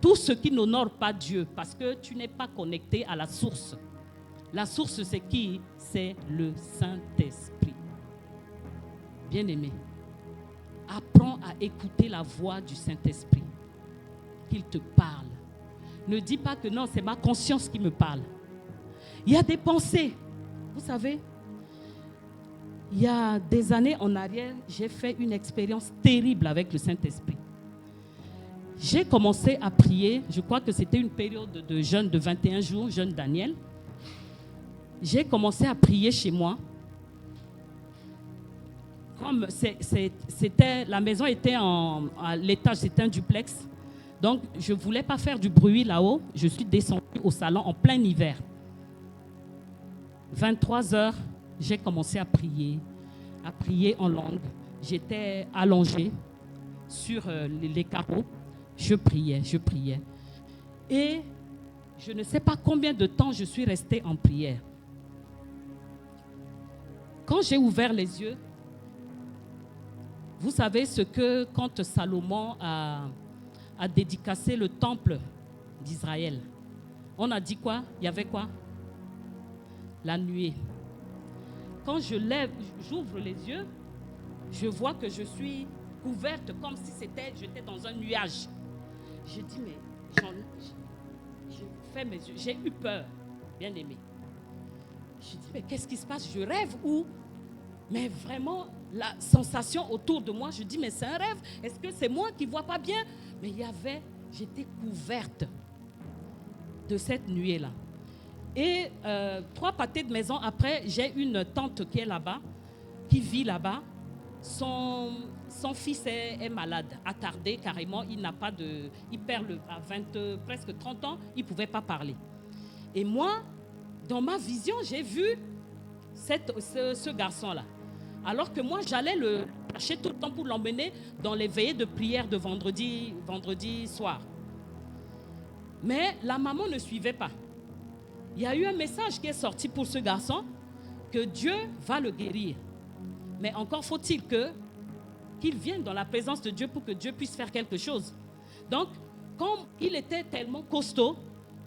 B: Tout ce qui n'honore pas Dieu, parce que tu n'es pas connecté à la source. La source, c'est qui? C'est le Saint-Esprit. Bien-aimé, apprends à écouter la voix du Saint-Esprit, qu'il te parle. Ne dis pas que non, c'est ma conscience qui me parle. Il y a des pensées. Vous savez, il y a des années en arrière, j'ai fait une expérience terrible avec le Saint-Esprit. J'ai commencé à prier, je crois que c'était une période de jeûne de 21 jours, jeûne Daniel. J'ai commencé à prier chez moi. Comme la maison était à l'étage, c'était un duplex. Donc, je ne voulais pas faire du bruit là-haut. Je suis descendue au salon en plein hiver. 23h, j'ai commencé à prier en langue. J'étais allongée sur les carreaux. Je priais. Et je ne sais pas combien de temps je suis restée en prière. Quand j'ai ouvert les yeux, vous savez ce que quand Salomon a dédicacé le temple d'Israël, on a dit quoi? Il y avait quoi? La nuée. Quand j'ouvre les yeux, je vois que je suis couverte comme si j'étais dans un nuage. Je dis, mais je fais mes yeux, j'ai eu peur, bien aimé. Je dis, mais qu'est-ce qui se passe? Je rêve ou? Mais vraiment, la sensation autour de moi, je dis, mais c'est un rêve. Est-ce que c'est moi qui ne vois pas bien? Mais j'étais couverte de cette nuée-là. Et 3 pâtés de maison après, j'ai une tante qui est là-bas, qui vit là-bas. Son fils est malade, attardé carrément. Il perd à presque 30 ans, il ne pouvait pas parler. Et moi, dans ma vision, j'ai vu ce garçon-là. Alors que moi, j'allais le chercher tout le temps pour l'emmener dans les veillées de prière de vendredi soir. Mais la maman ne suivait pas. Il y a eu un message qui est sorti pour ce garçon, que Dieu va le guérir. Mais encore faut-il qu'il vienne dans la présence de Dieu pour que Dieu puisse faire quelque chose. Donc, comme il était tellement costaud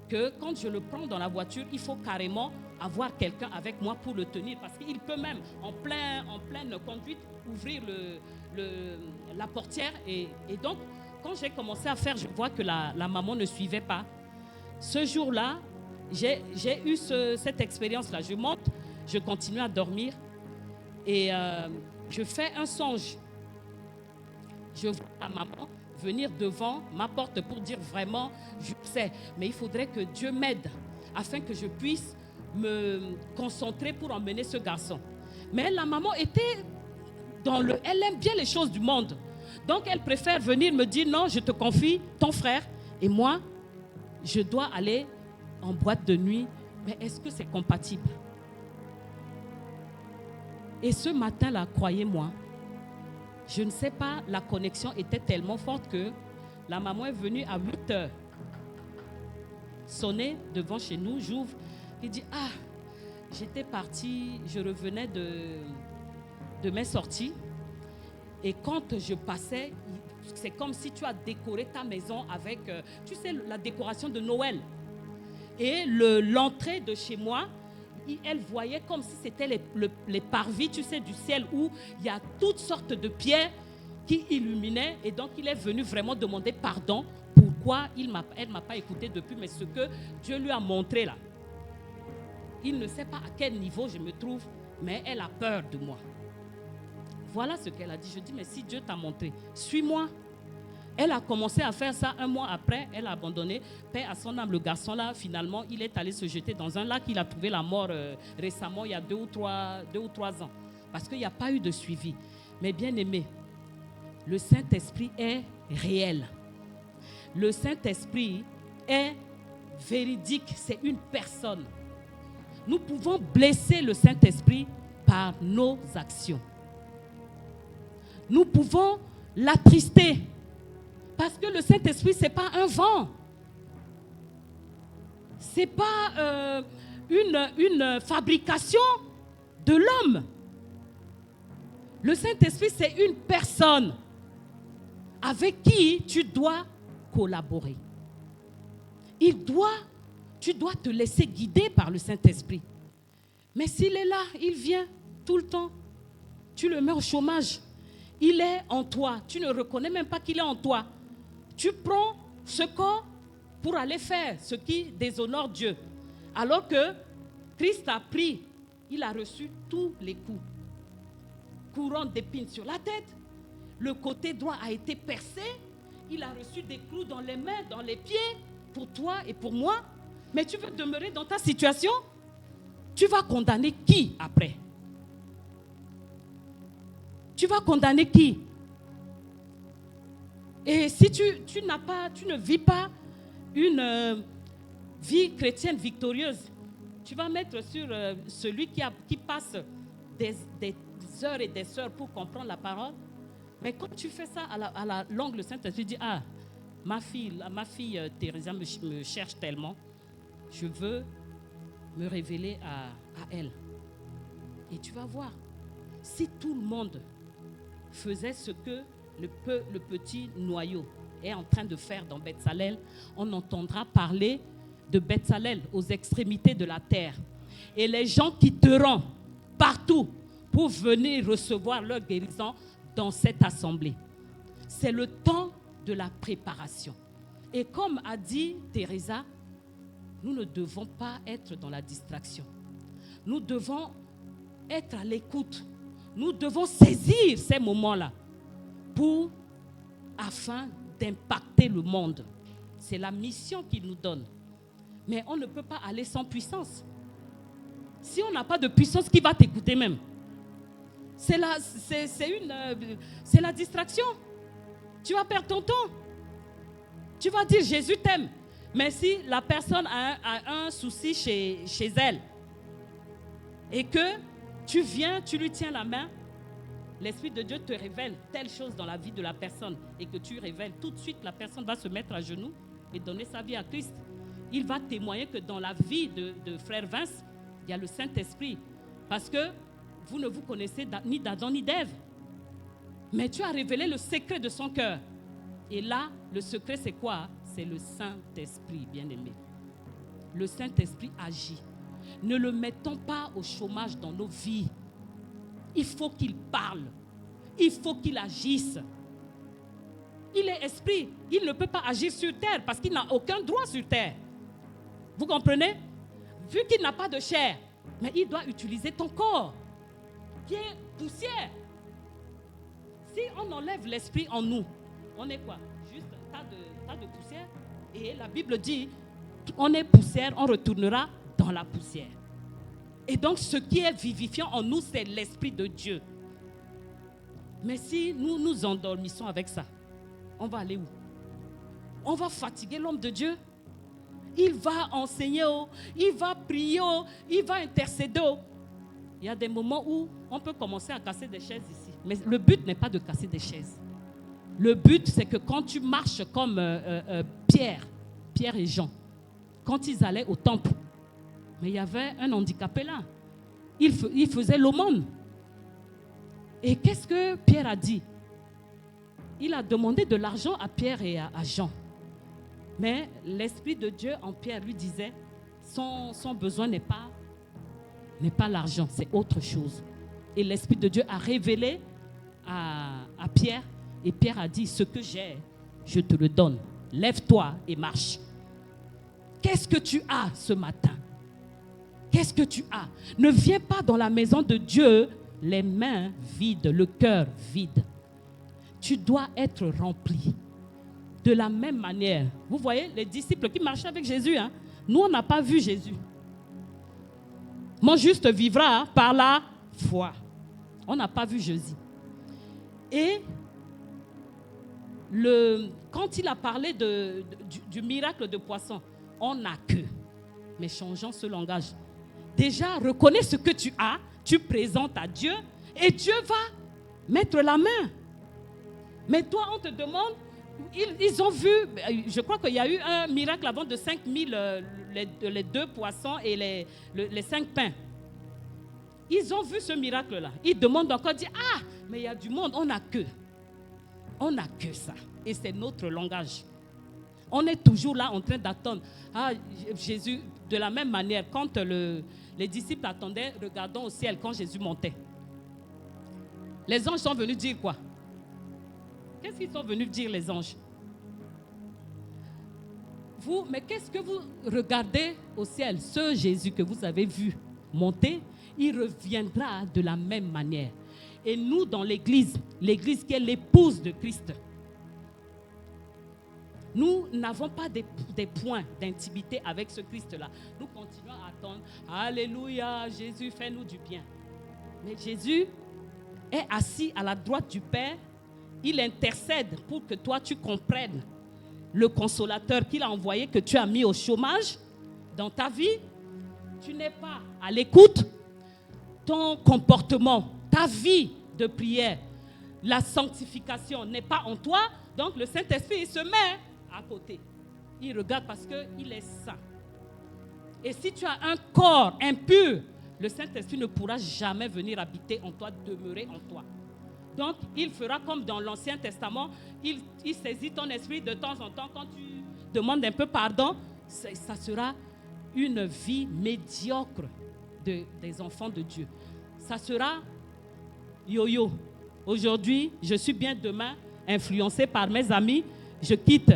B: que quand je le prends dans la voiture, il faut carrément avoir quelqu'un avec moi pour le tenir. Parce qu'il peut même, en pleine conduite, ouvrir la portière. Et donc, quand j'ai commencé à faire, je vois que la maman ne suivait pas. Ce jour-là, j'ai eu cette expérience-là. Je monte, je continue à dormir et je fais un songe. Je vois la maman venir devant ma porte pour dire vraiment, je sais, mais il faudrait que Dieu m'aide afin que je puisse me concentrer pour emmener ce garçon. Mais la maman était elle aime bien les choses du monde. Donc elle préfère venir me dire, non, je te confie ton frère et moi, je dois aller en boîte de nuit. Mais est-ce que c'est compatible? Et ce matin-là, croyez-moi, je ne sais pas, la connexion était tellement forte que la maman est venue à 8h. Sonner devant chez nous, j'ouvre. Il dit, j'étais partie, je revenais de mes sorties. Et quand je passais, c'est comme si tu as décoré ta maison avec, tu sais, la décoration de Noël. Et l'entrée de chez moi, elle voyait comme si c'était les parvis, tu sais, du ciel où il y a toutes sortes de pierres qui illuminaient. Et donc, il est venu vraiment demander pardon. Pourquoi elle ne m'a pas écouté depuis, mais ce que Dieu lui a montré là. Il ne sait pas à quel niveau je me trouve, mais elle a peur de moi. Voilà ce qu'elle a dit. Je dis, mais si Dieu t'a montré, suis-moi. Elle a commencé à faire ça. 1 mois après, elle a abandonné. Paix à son âme, le garçon là, finalement, il est allé se jeter dans un lac. Il a trouvé la mort récemment, il y a 2 ou 3 ans. Parce qu'il n'y a pas eu de suivi. Mais bien aimé, le Saint-Esprit est réel. Le Saint-Esprit est véridique. C'est une personne. Nous pouvons blesser le Saint-Esprit par nos actions. Nous pouvons l'attrister. Parce que le Saint-Esprit, ce n'est pas un vent. Ce n'est pas une fabrication de l'homme. Le Saint-Esprit, c'est une personne avec qui tu dois collaborer. Tu dois te laisser guider par le Saint-Esprit. Mais s'il est là, il vient tout le temps. Tu le mets au chômage. Il est en toi. Tu ne reconnais même pas qu'il est en toi. Tu prends ce corps pour aller faire ce qui déshonore Dieu. Alors que Christ a pris, il a reçu tous les coups. Couronne d'épines sur la tête. Le côté droit a été percé. Il a reçu des clous dans les mains, dans les pieds, pour toi et pour moi. Mais tu veux demeurer dans ta situation? Tu vas condamner qui après? Tu vas condamner qui? Et si tu ne vis pas une vie chrétienne victorieuse, tu vas mettre sur celui qui passe des heures et des heures pour comprendre la parole. Mais quand tu fais ça à la longue, le Saint-Esprit dit, ah, ma fille Teresa me cherche tellement, je veux me révéler à elle. Et tu vas voir, si tout le monde faisait ce que le petit noyau est en train de faire dans Beth-Salel, on entendra parler de Beth-Salel aux extrémités de la terre. Et les gens quitteront partout pour venir recevoir leur guérison dans cette assemblée. C'est le temps de la préparation. Et comme a dit Teresa, nous ne devons pas être dans la distraction. Nous devons être à l'écoute. Nous devons saisir ces moments-là afin d'impacter le monde. C'est la mission qu'il nous donne. Mais on ne peut pas aller sans puissance. Si on n'a pas de puissance, qui va t'écouter même? C'est la distraction. Tu vas perdre ton temps. Tu vas dire Jésus t'aime. Mais si la personne a un souci chez elle et que tu viens, tu lui tiens la main, l'Esprit de Dieu te révèle telle chose dans la vie de la personne et que tu révèles, tout de suite la personne va se mettre à genoux et donner sa vie à Christ. Il va témoigner que dans la vie de frère Vince, il y a le Saint-Esprit. Parce que vous ne vous connaissez ni d'Adam ni d'Ève. Mais tu as révélé le secret de son cœur. Et là, le secret c'est quoi? C'est le Saint-Esprit, bien-aimé. Le Saint-Esprit agit. Ne le mettons pas au chômage dans nos vies. Il faut qu'il parle. Il faut qu'il agisse. Il est esprit. Il ne peut pas agir sur terre parce qu'il n'a aucun droit sur terre. Vous comprenez? Vu qu'il n'a pas de chair, mais il doit utiliser ton corps, qui est poussière. Si on enlève l'esprit en nous, on est quoi? Juste un tas de poussière. Et la Bible dit, on est poussière, on retournera dans la poussière. Et donc, ce qui est vivifiant en nous, c'est l'Esprit de Dieu. Mais si nous nous endormissons avec ça, on va aller où? On va fatiguer l'homme de Dieu. Il va enseigner, il va prier, il va intercéder. Il y a des moments où on peut commencer à casser des chaises ici. Mais le but n'est pas de casser des chaises. Le but, c'est que quand tu marches comme Pierre et Jean, quand ils allaient au temple, mais il y avait un handicapé là. Il faisait l'aumône. Et qu'est-ce que Pierre a dit? Il a demandé de l'argent à Pierre et à Jean. Mais l'Esprit de Dieu en Pierre lui disait, son besoin n'est pas l'argent, c'est autre chose. Et l'Esprit de Dieu a révélé à Pierre, et Pierre a dit, ce que j'ai, je te le donne. Lève-toi et marche. Qu'est-ce que tu as ce matin? Qu'est-ce que tu as? Ne viens pas dans la maison de Dieu les mains vides, le cœur vide. Tu dois être rempli. De la même manière, vous voyez les disciples qui marchaient avec Jésus, hein? Nous on n'a pas vu Jésus. Mon juste vivra par la foi. On n'a pas vu Jésus. Et quand il a parlé du miracle de poisson, on n'a que, mais changeons ce langage. Déjà, reconnais ce que tu as, tu présentes à Dieu et Dieu va mettre la main. Mais toi, on te demande, ils ont vu, je crois qu'il y a eu un miracle avant de 5000, les 2 poissons et les 5 pains. Ils ont vu ce miracle-là. Ils demandent encore, disent, ah, mais il y a du monde, on n'a que ça. Et c'est notre langage. On est toujours là en train d'attendre. Ah, Jésus, de la même manière, quand les disciples attendaient, regardons au ciel quand Jésus montait. Les anges sont venus dire quoi? Qu'est-ce qu'ils sont venus dire, les anges? Vous, mais qu'est-ce que vous regardez au ciel? Ce Jésus que vous avez vu monter, il reviendra de la même manière. Et nous, dans l'Église qui est l'épouse de Christ, nous n'avons pas des points d'intimité avec ce Christ-là. Nous continuons à attendre. Alléluia, Jésus, fais-nous du bien. Mais Jésus est assis à la droite du Père. Il intercède pour que toi, tu comprennes le consolateur qu'il a envoyé, que tu as mis au chômage dans ta vie. Tu n'es pas à l'écoute. Ton comportement, ta vie de prière, la sanctification n'est pas en toi. Donc le Saint-Esprit, il se met à côté. Il regarde parce qu'il est saint. Et si tu as un corps impur, le Saint-Esprit ne pourra jamais venir habiter en toi, demeurer en toi. Donc, il fera comme dans l'Ancien Testament, il saisit ton esprit de temps en temps. Quand tu demandes un peu pardon, ça sera une vie médiocre des enfants de Dieu. Ça sera yo-yo. Aujourd'hui, je suis bien, demain, influencé par mes amis, je quitte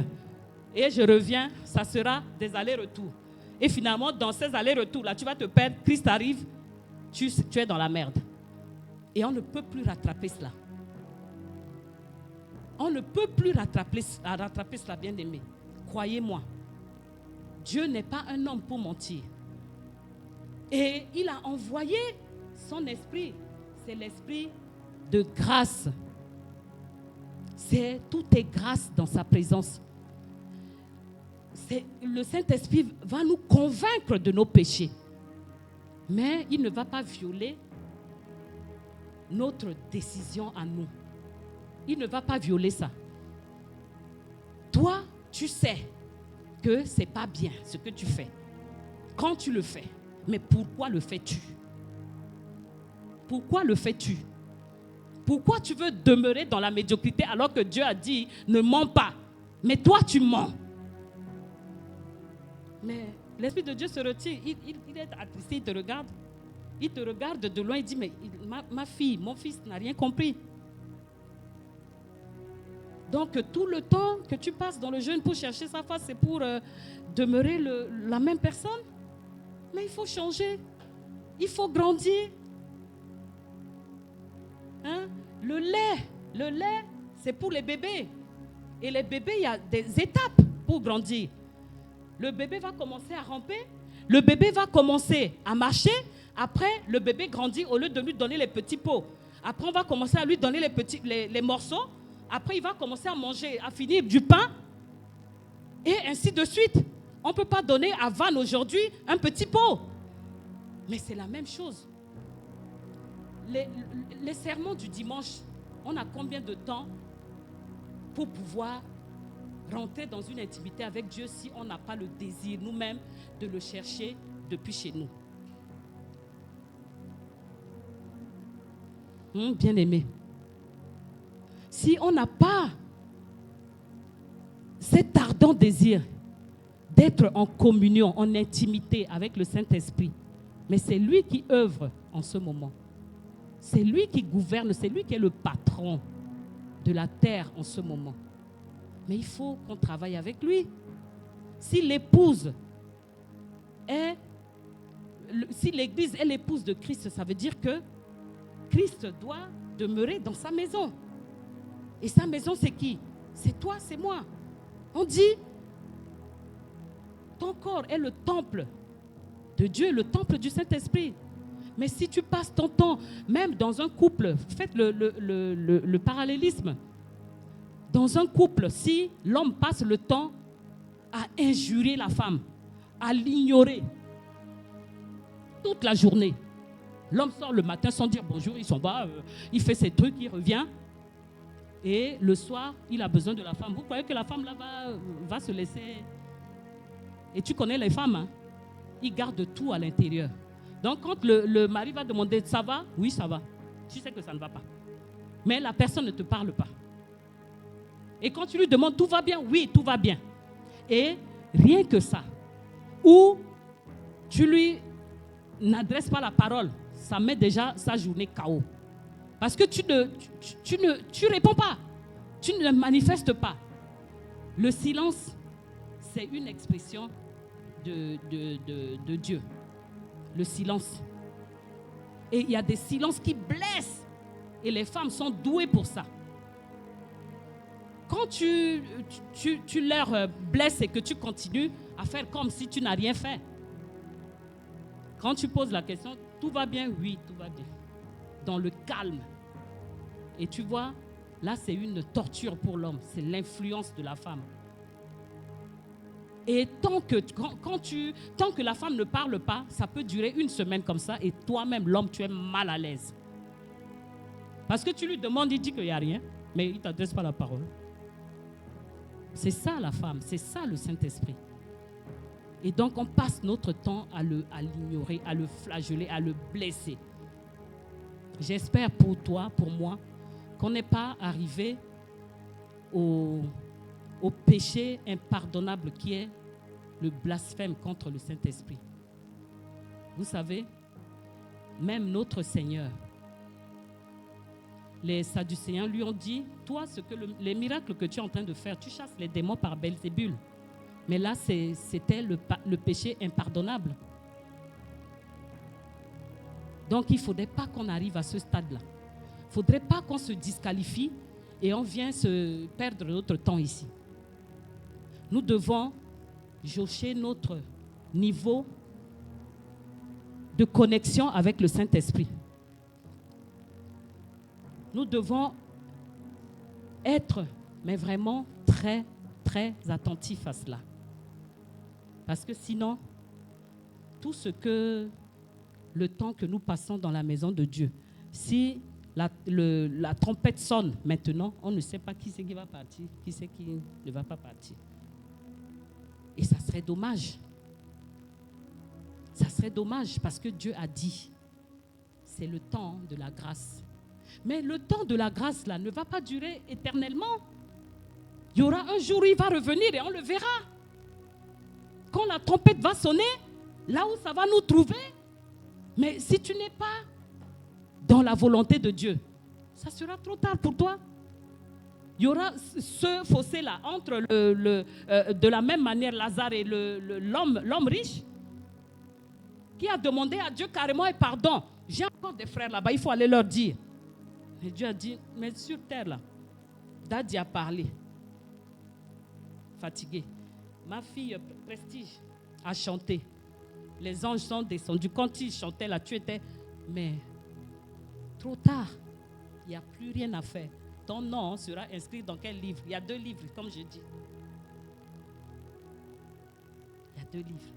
B: et je reviens, ça sera des allers-retours. Et finalement, dans ces allers-retours-là, tu vas te perdre, Christ arrive, tu es dans la merde. Et on ne peut plus rattraper cela. On ne peut plus rattraper cela, bien-aimé. Croyez-moi, Dieu n'est pas un homme pour mentir. Et il a envoyé son esprit. C'est l'esprit de grâce. Tout est grâce dans sa présence. Le Saint-Esprit va nous convaincre de nos péchés. Mais il ne va pas violer notre décision à nous. Il ne va pas violer ça. Toi, tu sais que ce n'est pas bien ce que tu fais. Quand tu le fais, mais pourquoi le fais-tu? Pourquoi le fais-tu? Pourquoi tu veux demeurer dans la médiocrité alors que Dieu a dit ne mens pas? Mais toi, tu mens. Mais l'Esprit de Dieu se retire, il est attristé, il te regarde. Il te regarde de loin, il dit, mais ma fille, mon fils n'a rien compris. Donc tout le temps que tu passes dans le jeûne pour chercher sa face, c'est pour demeurer la même personne. Mais il faut changer, il faut grandir. Hein? Le lait, c'est pour les bébés. Et les bébés, il y a des étapes pour grandir. Le bébé va commencer à ramper, le bébé va commencer à marcher. Après, le bébé grandit au lieu de lui donner les petits pots. Après, on va commencer à lui donner les morceaux. Après, il va commencer à manger, à finir du pain. Et ainsi de suite. On ne peut pas donner à Van aujourd'hui un petit pot. Mais c'est la même chose. Les sermons du dimanche, on a combien de temps pour pouvoir rentrer dans une intimité avec Dieu si on n'a pas le désir nous-mêmes de le chercher depuis chez nous? Bien-aimé, si on n'a pas cet ardent désir d'être en communion, en intimité avec le Saint-Esprit, mais c'est lui qui œuvre en ce moment. C'est lui qui gouverne, c'est lui qui est le patron de la terre en ce moment. Mais il faut qu'on travaille avec lui. Si l'épouse si l'Église est l'épouse de Christ, ça veut dire que Christ doit demeurer dans sa maison. Et sa maison, c'est qui? C'est toi, c'est moi. On dit, ton corps est le temple de Dieu, le temple du Saint-Esprit. Mais si tu passes ton temps, même dans un couple, faites le parallélisme. Dans un couple, si l'homme passe le temps à injurier la femme, à l'ignorer toute la journée, l'homme sort le matin sans dire bonjour, il s'en va, il fait ses trucs, il revient. Et le soir, il a besoin de la femme. Vous croyez que la femme là va se laisser? Et tu connais les femmes, hein? il garde tout à l'intérieur. Donc, quand le mari va demander « ça va ?» Oui, ça va. Tu sais que ça ne va pas. Mais la personne ne te parle pas. Et quand tu lui demandes « tout va bien ?» Oui, tout va bien. Et rien que ça. Ou tu lui n'adresses pas la parole, ça met déjà sa journée KO. Parce que tu ne réponds pas. Tu ne manifestes pas. Le silence, c'est une expression de Dieu. Le silence. Et il y a des silences qui blessent. Et les femmes sont douées pour ça. Quand tu leur blesses et que tu continues à faire comme si tu n'as rien fait. Quand tu poses la question, tout va bien? Oui, tout va bien. Dans le calme. Et tu vois, là c'est une torture pour l'homme. C'est l'influence de la femme. Et tant que la femme ne parle pas, ça peut durer une semaine comme ça. Et toi-même, l'homme, tu es mal à l'aise. Parce que tu lui demandes, il dit qu'il n'y a rien. Mais il ne t'adresse pas la parole. C'est ça la femme, c'est ça le Saint-Esprit. Et donc on passe notre temps à l'ignorer, à le flageller, à le blesser. J'espère pour toi, pour moi, qu'on n'est pas arrivé au péché impardonnable qui est le blasphème contre le Saint-Esprit. Vous savez, même notre Seigneur, les Sadducéens lui ont dit, toi, les miracles que tu es en train de faire, tu chasses les démons par Belzébul. Mais là, c'était le péché impardonnable. Donc, il ne faudrait pas qu'on arrive à ce stade-là. Il ne faudrait pas qu'on se disqualifie et on vient se perdre notre temps ici. Nous devons jauger notre niveau de connexion avec le Saint-Esprit. Nous devons être, mais vraiment très, très attentifs à cela. Parce que sinon, tout le temps que nous passons dans la maison de Dieu, si la trompette sonne maintenant, on ne sait pas qui c'est qui va partir, qui c'est qui ne va pas partir. Et ça serait dommage. Ça serait dommage parce que Dieu a dit, c'est le temps de la grâce. Mais le temps de la grâce là ne va pas durer éternellement. Il y aura un jour où il va revenir et on le verra. Quand la trompette va sonner, là où ça va nous trouver. Mais si tu n'es pas dans la volonté de Dieu, ça sera trop tard pour toi. Il y aura ce fossé-là entre de la même manière Lazare et l'homme riche qui a demandé à Dieu carrément pardon. J'ai encore des frères là-bas, il faut aller leur dire. Et Dieu a dit, mais sur terre là, Daddy a parlé. Fatigué. Ma fille Prestige a chanté. Les anges sont descendus. Quand ils chantaient là, tu étais, mais trop tard. Il n'y a plus rien à faire. Ton nom sera inscrit dans quel livre? Il y a 2 livres, comme je dis. Il y a 2 livres.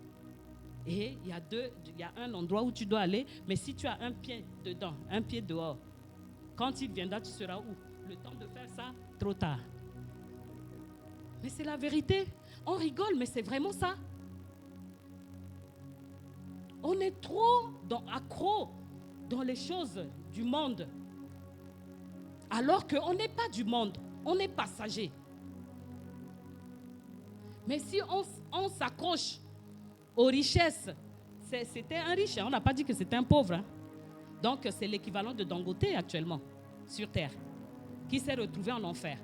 B: Et il y a un endroit où tu dois aller, mais si tu as un pied dedans, un pied dehors, quand il viendra, tu seras où? Le temps de faire ça, trop tard. Mais c'est la vérité. On rigole, mais c'est vraiment ça. On est trop accro dans les choses du monde. Alors qu'on n'est pas du monde, on est passager. Mais si on s'accroche aux richesses, c'était un riche, on n'a pas dit que c'était un pauvre. Hein. Donc c'est l'équivalent de Dangote actuellement, sur terre, qui s'est retrouvé en enfer.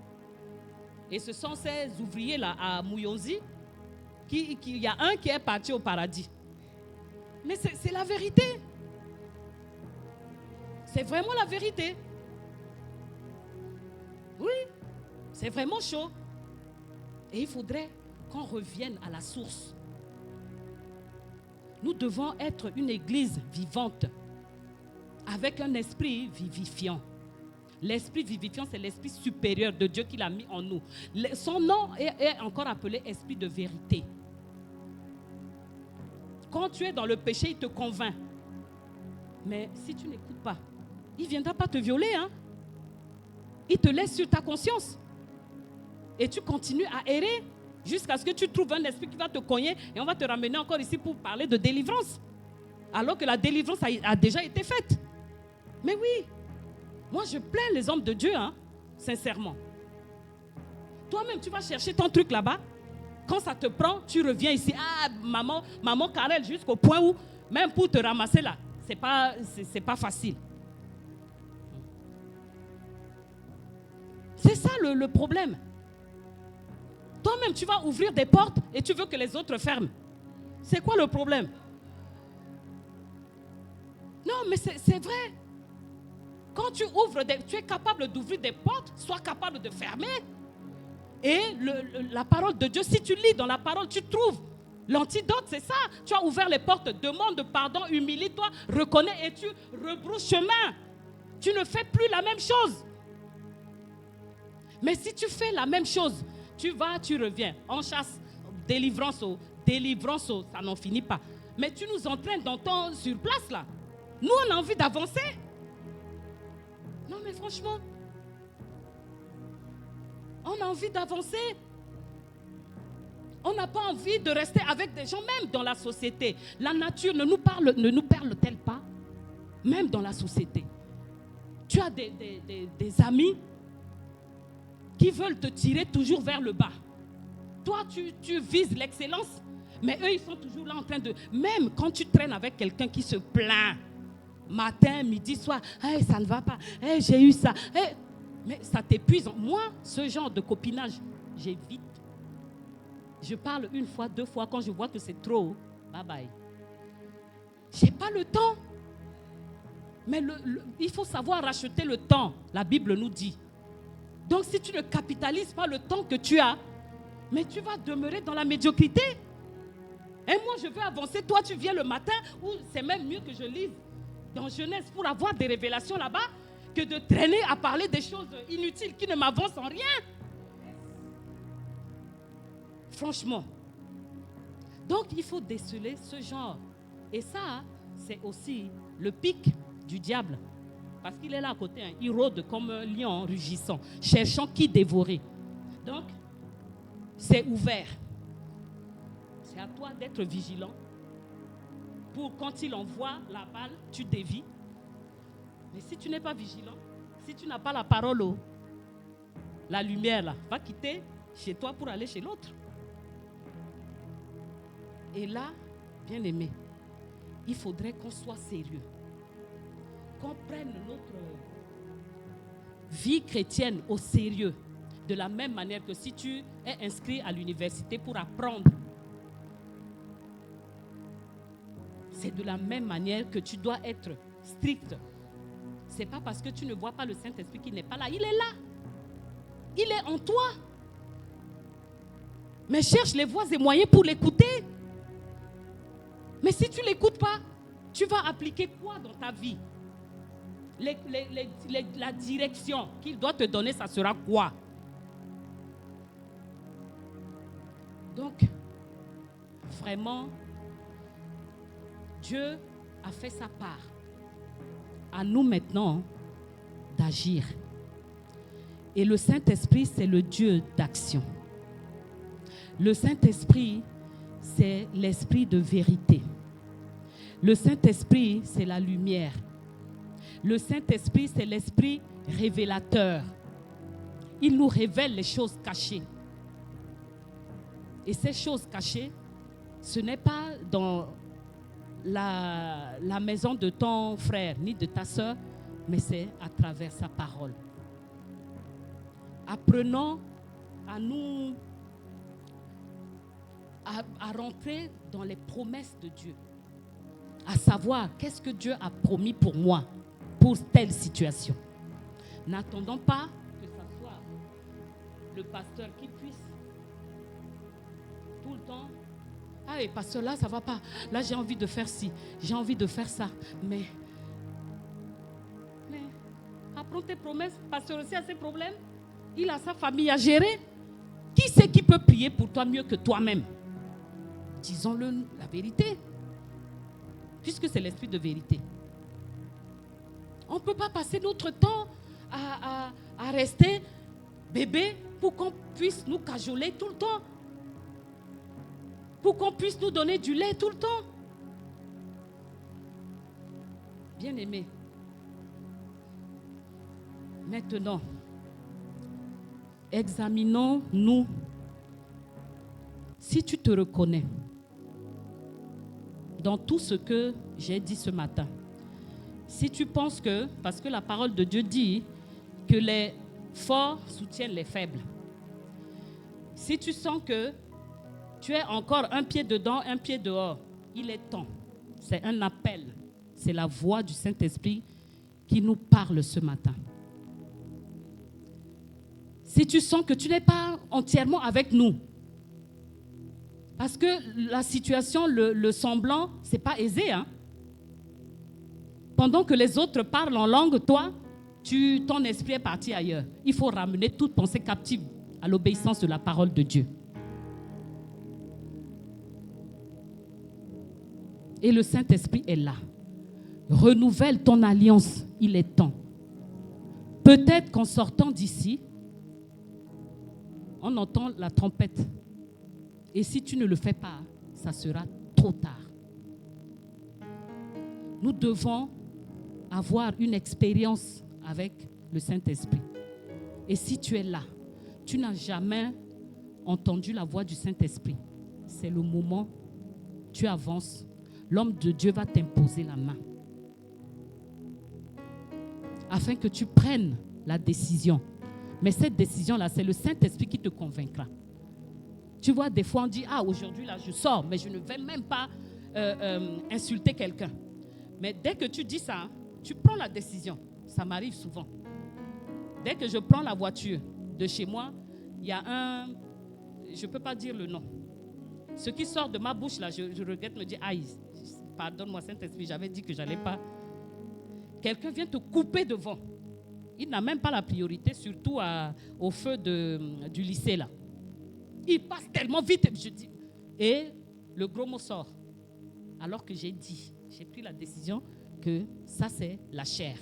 B: Et ce sont ces ouvriers-là à Mouyonzi, il y a un qui est parti au paradis. Mais c'est la vérité. C'est vraiment la vérité. Oui, c'est vraiment chaud. Et il faudrait qu'on revienne à la source. Nous devons être une église vivante, avec un esprit vivifiant. L'esprit vivifiant, c'est l'esprit supérieur de Dieu qu'il a mis en nous. Son nom est encore appelé esprit de vérité. Quand tu es dans le péché, il te convainc. Mais si tu n'écoutes pas, il ne viendra pas te violer. Hein? Il te laisse sur ta conscience. Et tu continues à errer. Jusqu'à ce que tu trouves un esprit qui va te cogner et on va te ramener encore ici pour parler de délivrance. Alors que la délivrance a déjà été faite. Mais oui, moi je plains les hommes de Dieu, sincèrement. Toi-même, tu vas chercher ton truc là-bas. Quand ça te prend, tu reviens ici. Ah, maman Karel, jusqu'au point où, même pour te ramasser là, c'est pas facile. C'est ça le problème. Toi-même, tu vas ouvrir des portes et tu veux que les autres ferment. C'est quoi le problème? Non, mais c'est vrai. Quand tu ouvres, tu es capable d'ouvrir des portes, sois capable de fermer. Et la parole de Dieu, si tu lis dans la parole, tu trouves l'antidote, c'est ça. Tu as ouvert les portes, demande pardon, humilie-toi, reconnais et tu rebrousses chemin. Tu ne fais plus la même chose. Mais si tu fais la même chose, tu vas, tu reviens, en chasse, délivrance, ça n'en finit pas. Mais tu nous entraînes sur place là. Nous, on a envie d'avancer. Non, mais franchement, on a envie d'avancer. On n'a pas envie de rester avec des gens, même dans la société. La nature ne nous parle-t-elle pas? Même dans la société. Tu as des amis qui veulent te tirer toujours vers le bas. Toi, tu vises l'excellence, mais eux, ils sont toujours là en train de... Même quand tu traînes avec quelqu'un qui se plaint, matin, midi, soir, hey, ça ne va pas, hey, j'ai eu ça, hey. Mais ça t'épuise. Moi, ce genre de copinage, j'évite. Je parle une fois, deux fois, quand je vois que c'est trop, bye bye. Je n'ai pas le temps. Mais il faut savoir racheter le temps, la Bible nous dit. Donc si tu ne capitalises pas le temps que tu as, mais tu vas demeurer dans la médiocrité. Et moi, je veux avancer. Toi, tu viens le matin, ou c'est même mieux que je lise dans Genèse pour avoir des révélations là-bas, que de traîner à parler des choses inutiles qui ne m'avancent en rien. Franchement. Donc, il faut déceler ce genre. Et ça, c'est aussi le pic du diable. Parce qu'il est là à côté, il rôde comme un lion rugissant, cherchant qui dévorer. Donc, c'est ouvert. C'est à toi d'être vigilant. Pour quand il envoie la balle, tu dévies. Mais si tu n'es pas vigilant, si tu n'as pas la parole, la lumière là, va quitter chez toi pour aller chez l'autre. Et là, bien aimé, il faudrait qu'on soit sérieux. Qu'on prenne notre vie chrétienne au sérieux. De la même manière que si tu es inscrit à l'université pour apprendre, c'est de la même manière que tu dois être strict. Ce n'est pas parce que tu ne vois pas le Saint-Esprit qu'il n'est pas là. Il est là. Il est en toi. Mais cherche les voies et moyens pour l'écouter. Mais si tu ne l'écoutes pas, tu vas appliquer quoi dans ta vie? La direction qu'il doit te donner, ça sera quoi? Donc, vraiment, Dieu a fait sa part. À nous maintenant d'agir. Et le Saint-Esprit, c'est le Dieu d'action. Le Saint-Esprit, c'est l'esprit de vérité. Le Saint-Esprit, c'est la lumière. Le Saint-Esprit, c'est l'esprit révélateur. Il nous révèle les choses cachées. Et ces choses cachées, ce n'est pas dans la maison de ton frère ni de ta soeur, mais c'est à travers sa parole. Apprenons à nous à rentrer dans les promesses de Dieu, à savoir qu'est-ce que Dieu a promis pour moi, pour telle situation. N'attendons pas que ce soit le pasteur qui puisse tout le temps. Ah, et pasteur, là, ça ne va pas. Là, j'ai envie de faire ci, j'ai envie de faire ça. Mais apprends tes promesses. Pasteur aussi a ses problèmes. Il a sa famille à gérer. Qui c'est qui peut prier pour toi mieux que toi-même? Disons-le la vérité. Puisque c'est l'esprit de vérité. On ne peut pas passer notre temps à rester bébé pour qu'on puisse nous cajoler tout le temps. pour qu'on puisse nous donner du lait tout le temps. Bien-aimés, maintenant, examinons-nous. Si tu te reconnais dans tout ce que j'ai dit ce matin, si tu penses que, parce que la parole de Dieu dit que les forts soutiennent les faibles, si tu sens que tu es encore un pied dedans, un pied dehors, il est temps. C'est un appel. C'est la voix du Saint-Esprit qui nous parle ce matin. Si tu sens que tu n'es pas entièrement avec nous, parce que la situation, le semblant, ce n'est pas aisé. Hein? Pendant que les autres parlent en langue, toi, ton esprit est parti ailleurs. Il faut ramener toute pensée captive à l'obéissance de la parole de Dieu. Et le Saint-Esprit est là. Renouvelle ton alliance, il est temps. Peut-être qu'en sortant d'ici, on entend la trompette. Et si tu ne le fais pas, ça sera trop tard. Nous devons avoir une expérience avec le Saint-Esprit. Et si tu es là, tu n'as jamais entendu la voix du Saint-Esprit, c'est le moment, tu avances, l'homme de Dieu va t'imposer la main. Afin que tu prennes la décision. Mais cette décision-là, c'est le Saint-Esprit qui te convaincra. Tu vois, des fois on dit, aujourd'hui là je sors, mais je ne vais même pas insulter quelqu'un. Mais dès que tu dis ça, tu prends la décision. Ça m'arrive souvent. Dès que je prends la voiture de chez moi, il y a je ne peux pas dire le nom. Ce qui sort de ma bouche là, je regrette, me dire, pardonne-moi Saint-Esprit, j'avais dit que je n'allais pas. Quelqu'un vient te couper devant. Il n'a même pas la priorité, surtout au feu du lycée là. Il passe tellement vite, et le gros mot sort. Alors que j'ai pris la décision que ça c'est la chair.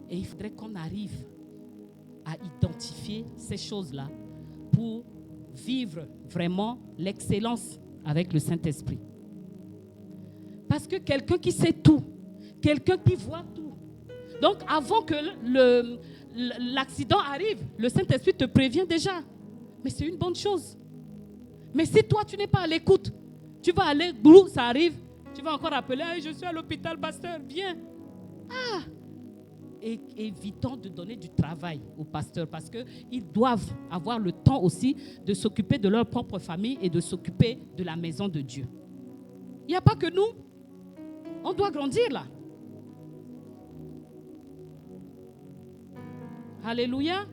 B: Et il faudrait qu'on arrive à identifier ces choses-là pour vivre vraiment l'excellence avec le Saint-Esprit. Parce que quelqu'un qui sait tout, quelqu'un qui voit tout. Donc avant que l'accident arrive, le Saint-Esprit te prévient déjà. Mais c'est une bonne chose. Mais si toi, tu n'es pas à l'écoute, tu vas aller, ça arrive, tu vas encore appeler, je suis à l'hôpital, pasteur, viens. Et évitons de donner du travail aux pasteurs parce qu'ils doivent avoir le temps aussi de s'occuper de leur propre famille et de s'occuper de la maison de Dieu. Il n'y a pas que nous. On doit grandir là. Alléluia.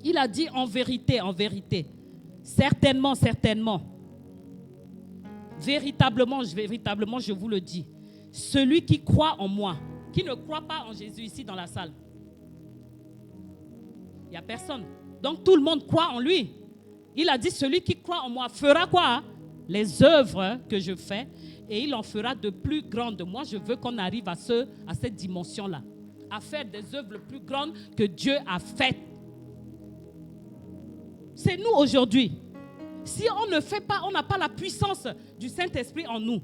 B: Il a dit en vérité, certainement, véritablement, je vous le dis, celui qui croit en moi, qui ne croit pas en Jésus ici dans la salle, il n'y a personne. Donc tout le monde croit en lui. Il a dit, celui qui croit en moi fera quoi? Les œuvres que je fais, et il en fera de plus grandes. Moi, je veux qu'on arrive à cette dimension-là, à faire des œuvres plus grandes que Dieu a faites. C'est nous aujourd'hui. Si on ne fait pas, on n'a pas la puissance du Saint-Esprit en nous.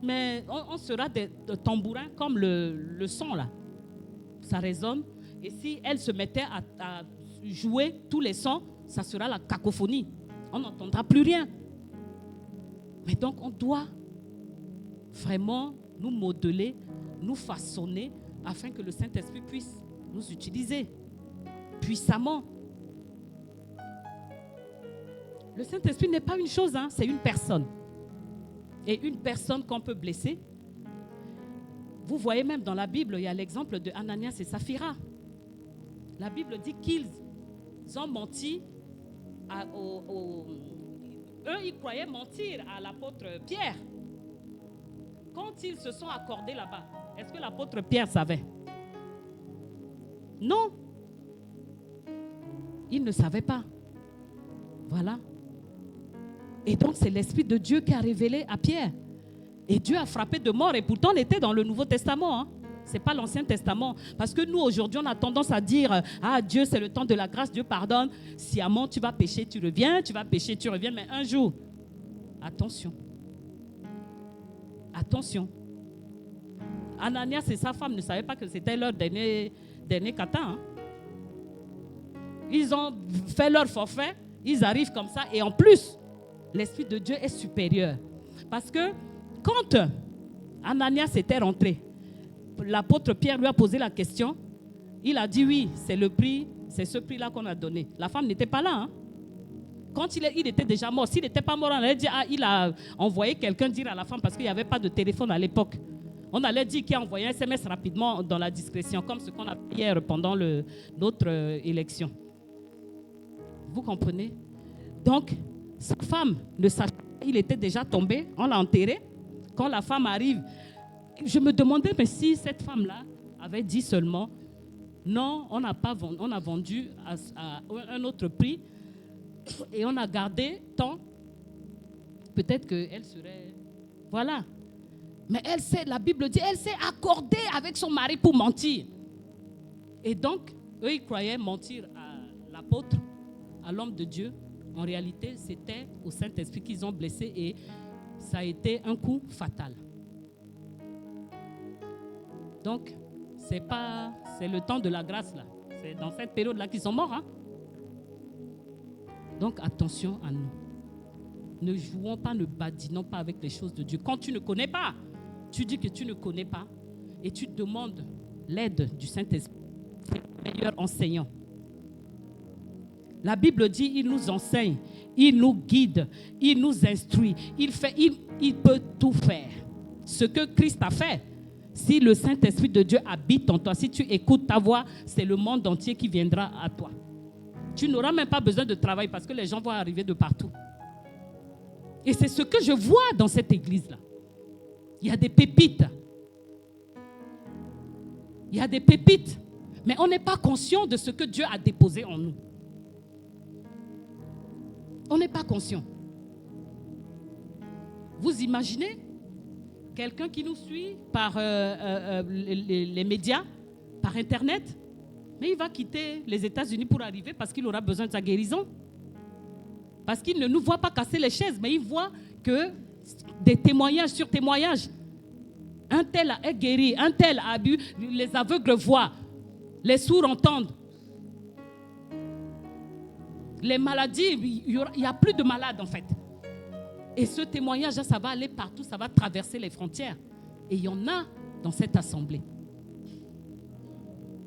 B: Mais on sera des tambourins comme le son là. Ça résonne. Et si elle se mettait à jouer tous les sons, ça sera la cacophonie. On n'entendra plus rien. Mais donc on doit vraiment nous modeler, nous façonner afin que le Saint-Esprit puisse nous utiliser puissamment. Le Saint-Esprit n'est pas une chose, c'est une personne. Et une personne qu'on peut blesser. Vous voyez même dans la Bible, il y a l'exemple de Ananias et Saphira. La Bible dit qu'ils ont menti. Eux, ils croyaient mentir à l'apôtre Pierre. Quand ils se sont accordés là-bas, est-ce que l'apôtre Pierre savait? Non. Il ne savait pas. Voilà. Et donc, c'est l'Esprit de Dieu qui a révélé à Pierre. Et Dieu a frappé de mort. Et pourtant, on était dans le Nouveau Testament. Ce n'est pas l'Ancien Testament. Parce que nous, aujourd'hui, on a tendance à dire « Ah, Dieu, c'est le temps de la grâce, Dieu pardonne. Sciemment, tu vas pécher, tu reviens, tu vas pécher, tu reviens. » Mais un jour, attention. Attention. Ananias et sa femme ne savaient pas que c'était leur dernier kata. Hein. Ils ont fait leur forfait, ils arrivent comme ça. Et en plus, l'Esprit de Dieu est supérieur. Parce que quand Ananias était rentré, l'apôtre Pierre lui a posé la question. Il a dit oui, c'est le prix, c'est ce prix-là qu'on a donné. La femme n'était pas là. Hein. Quand il était déjà mort, s'il n'était pas mort, on allait dire il a envoyé quelqu'un dire à la femme parce qu'il n'y avait pas de téléphone à l'époque. On allait dire qu'il a envoyé un SMS rapidement dans la discrétion, comme ce qu'on a fait hier pendant notre élection. Vous comprenez? Donc, sa femme ne sachait pas, il était déjà tombé, on l'a enterré. Quand la femme arrive, je me demandais, mais si cette femme-là avait dit seulement, non, on a vendu à un autre prix et on a gardé tant, peut-être qu'elle serait... Voilà. Mais elle sait, la Bible dit, elle s'est accordée avec son mari pour mentir. Et donc, eux, ils croyaient mentir à l'apôtre, à l'homme de Dieu. En réalité, c'était au Saint-Esprit qu'ils ont blessé et ça a été un coup fatal. Donc, c'est le temps de la grâce là. C'est dans cette période-là qu'ils sont morts. Hein? Donc, attention à nous. Ne jouons pas, ne badinons pas avec les choses de Dieu. Quand tu ne connais pas, tu dis que tu ne connais pas et tu demandes l'aide du Saint-Esprit. C'est le meilleur enseignant. La Bible dit, il nous enseigne, il nous guide, il nous instruit, il peut tout faire. Ce que Christ a fait, si le Saint-Esprit de Dieu habite en toi, si tu écoutes ta voix, c'est le monde entier qui viendra à toi. Tu n'auras même pas besoin de travail parce que les gens vont arriver de partout. Et c'est ce que je vois dans cette église-là. Il y a des pépites. Il y a des pépites. Mais on n'est pas conscient de ce que Dieu a déposé en nous. On n'est pas conscient. Vous imaginez quelqu'un qui nous suit par les médias, par Internet, mais il va quitter les États-Unis pour arriver parce qu'il aura besoin de sa guérison. Parce qu'il ne nous voit pas casser les chaises, mais il voit que des témoignages sur témoignages. Un tel est guéri, un tel a bu, les aveugles voient, les sourds entendent. Les maladies, il n'y a plus de malades en fait. Et ce témoignage, ça va aller partout, ça va traverser les frontières. Et il y en a dans cette assemblée.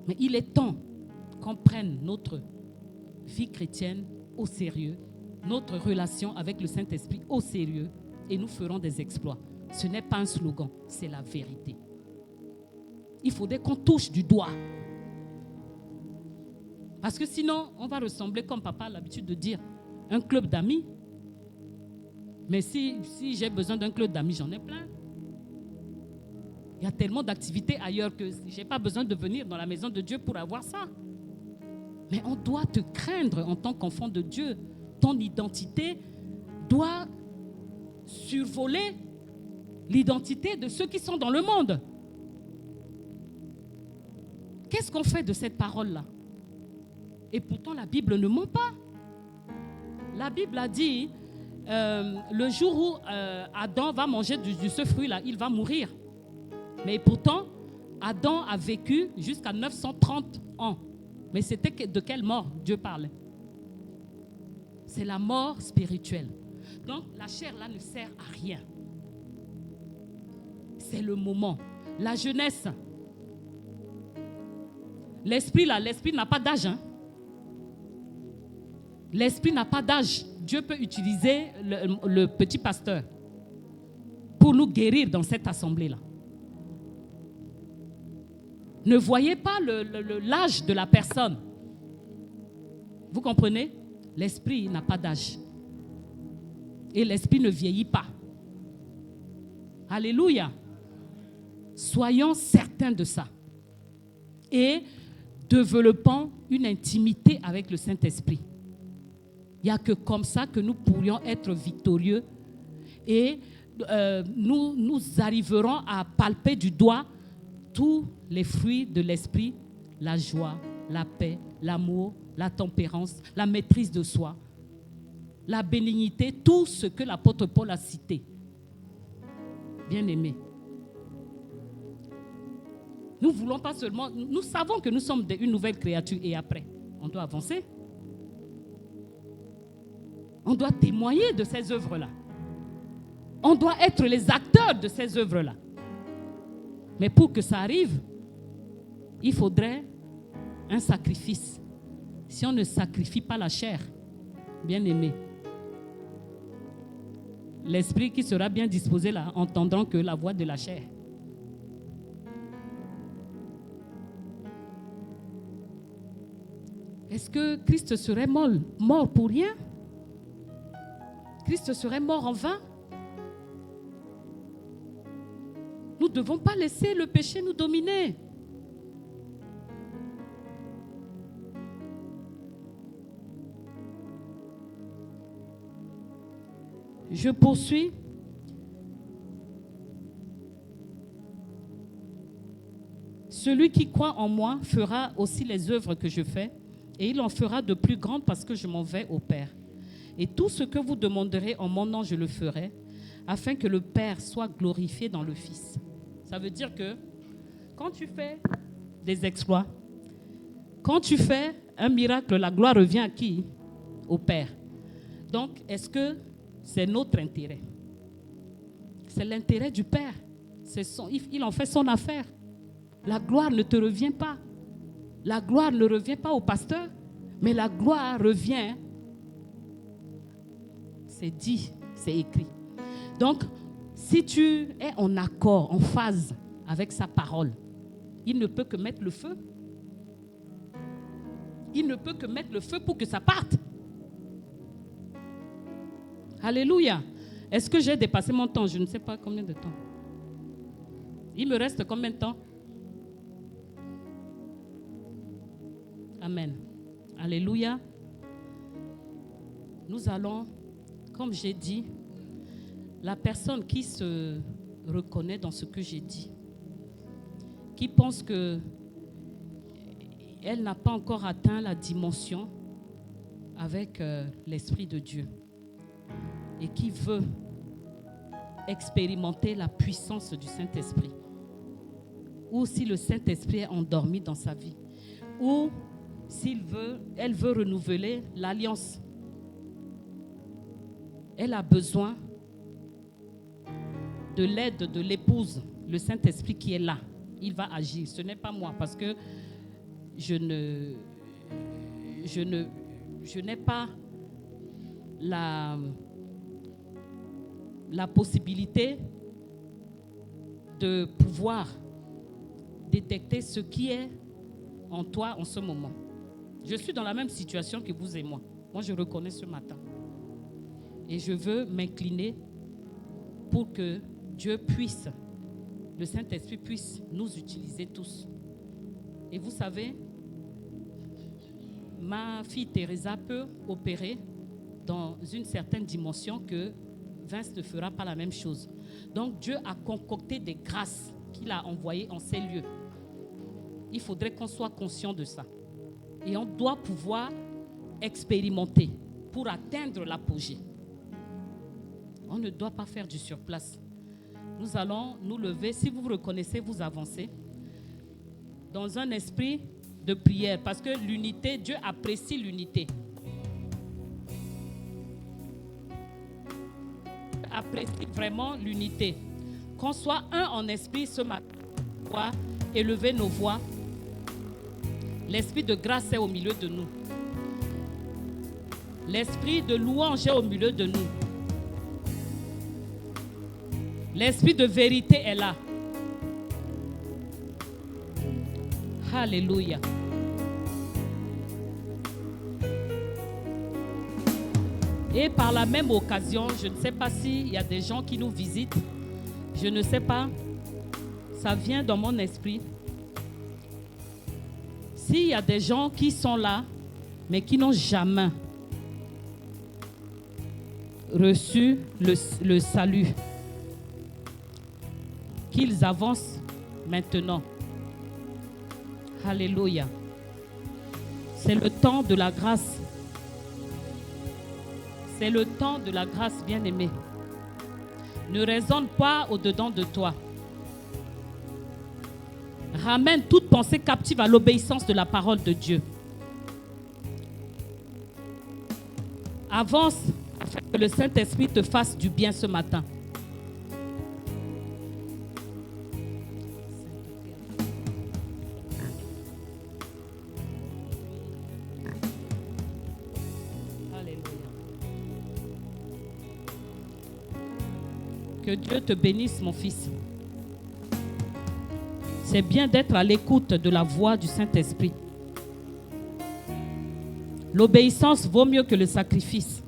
B: Mais il est temps qu'on prenne notre vie chrétienne au sérieux, notre relation avec le Saint-Esprit au sérieux, et nous ferons des exploits. Ce n'est pas un slogan, c'est la vérité. Il faudrait qu'on touche du doigt. Parce que sinon, on va ressembler, comme papa a l'habitude de dire, un club d'amis. Mais si j'ai besoin d'un club d'amis, j'en ai plein. Il y a tellement d'activités ailleurs que je n'ai pas besoin de venir dans la maison de Dieu pour avoir ça. Mais on doit te craindre en tant qu'enfant de Dieu. Ton identité doit survoler l'identité de ceux qui sont dans le monde. Qu'est-ce qu'on fait de cette parole-là? Et pourtant, la Bible ne ment pas. La Bible a dit, le jour où Adam va manger de ce fruit-là, il va mourir. Mais pourtant, Adam a vécu jusqu'à 930 ans. Mais c'était de quelle mort Dieu parlait? C'est la mort spirituelle. Donc, la chair là ne sert à rien. C'est le moment. La jeunesse. L'esprit là, l'esprit n'a pas d'âge. Hein? L'esprit n'a pas d'âge. Dieu peut utiliser le petit pasteur pour nous guérir dans cette assemblée-là. Ne voyez pas l'âge de la personne. Vous comprenez? L'esprit n'a pas d'âge. Et l'esprit ne vieillit pas. Alléluia. Soyons certains de ça. Et développons une intimité avec le Saint-Esprit. Il n'y a que comme ça que nous pourrions être victorieux et nous arriverons à palper du doigt tous les fruits de l'esprit, la joie, la paix, l'amour, la tempérance, la maîtrise de soi, la bénignité, tout ce que l'apôtre Paul a cité. Bien-aimés, nous ne voulons pas seulement, nous savons que nous sommes une nouvelle créature et après, on doit avancer. On doit témoigner de ces œuvres-là. On doit être les acteurs de ces œuvres-là. Mais pour que ça arrive, il faudrait un sacrifice. Si on ne sacrifie pas la chair, bien-aimé, l'esprit qui sera bien disposé là, entendant que la voix de la chair. Est-ce que Christ serait mort pour rien? Christ serait mort en vain? Nous ne devons pas laisser le péché nous dominer. Je poursuis. Celui qui croit en moi fera aussi les œuvres que je fais, et il en fera de plus grandes parce que je m'en vais au Père. Et tout ce que vous demanderez en mon nom, je le ferai, afin que le Père soit glorifié dans le Fils. Ça veut dire que quand tu fais des exploits, quand tu fais un miracle, la gloire revient à qui? Au Père. Donc, est-ce que c'est notre intérêt? C'est l'intérêt du Père. Il en fait son affaire. La gloire ne te revient pas. La gloire ne revient pas au pasteur, mais la gloire revient. C'est dit, c'est écrit. Donc, si tu es en accord, en phase avec sa parole, il ne peut que mettre le feu. Il ne peut que mettre le feu pour que ça parte. Alléluia. Est-ce que j'ai dépassé mon temps? Je ne sais pas combien de temps. Il me reste combien de temps? Amen. Alléluia. Nous allons, comme j'ai dit, la personne qui se reconnaît dans ce que j'ai dit, qui pense que elle n'a pas encore atteint la dimension avec l'Esprit de Dieu et qui veut expérimenter la puissance du Saint-Esprit, ou si le Saint-Esprit est endormi dans sa vie, ou elle veut renouveler l'alliance. Elle a besoin de l'aide de l'épouse, le Saint-Esprit qui est là. Il va agir. Ce n'est pas moi, parce que je n'ai pas la possibilité de pouvoir détecter ce qui est en toi en ce moment. Je suis dans la même situation que vous et moi. Moi, je reconnais ce matin. Et je veux m'incliner pour que Dieu puisse, le Saint-Esprit puisse nous utiliser tous. Et vous savez, ma fille Teresa peut opérer dans une certaine dimension que Vince ne fera pas la même chose. Donc Dieu a concocté des grâces qu'il a envoyées en ces lieux. Il faudrait qu'on soit conscient de ça. Et on doit pouvoir expérimenter pour atteindre l'apogée. On ne doit pas faire du surplace. Nous allons nous lever. Si vous vous reconnaissez, vous avancez dans un esprit de prière. Parce que l'unité, Dieu apprécie l'unité. Dieu apprécie vraiment l'unité. Qu'on soit un en esprit ce matin. On doit élever nos voix. L'esprit de grâce est au milieu de nous. L'esprit de louange est au milieu de nous. L'esprit de vérité est là. Alléluia. Et par la même occasion, je ne sais pas s'il y a des gens qui nous visitent. Je ne sais pas. Ça vient dans mon esprit. S'il y a des gens qui sont là, mais qui n'ont jamais reçu le salut, qu'ils avancent maintenant. Alléluia. C'est le temps de la grâce. C'est le temps de la grâce, bien-aimé. Ne raisonne pas au-dedans de toi. Ramène toute pensée captive à l'obéissance de la parole de Dieu. Avance afin que le Saint-Esprit te fasse du bien ce matin. Que Dieu te bénisse, mon fils. C'est bien d'être à l'écoute de la voix du Saint-Esprit. L'obéissance vaut mieux que le sacrifice.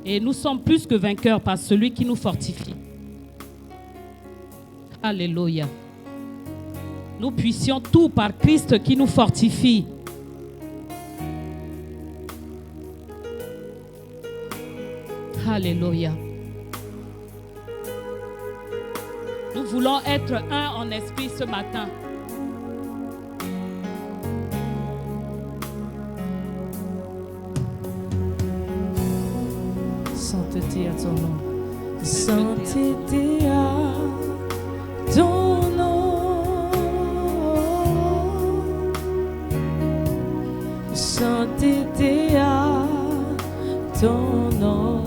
B: Et nous sommes plus que vainqueurs par celui qui nous fortifie. Alléluia. Nous puissions tout par Christ qui nous fortifie. Alléluia. Nous voulons être un en esprit ce matin.
A: Sainteté à ton nom. Sainteté à ton nom. Sainteté à ton nom.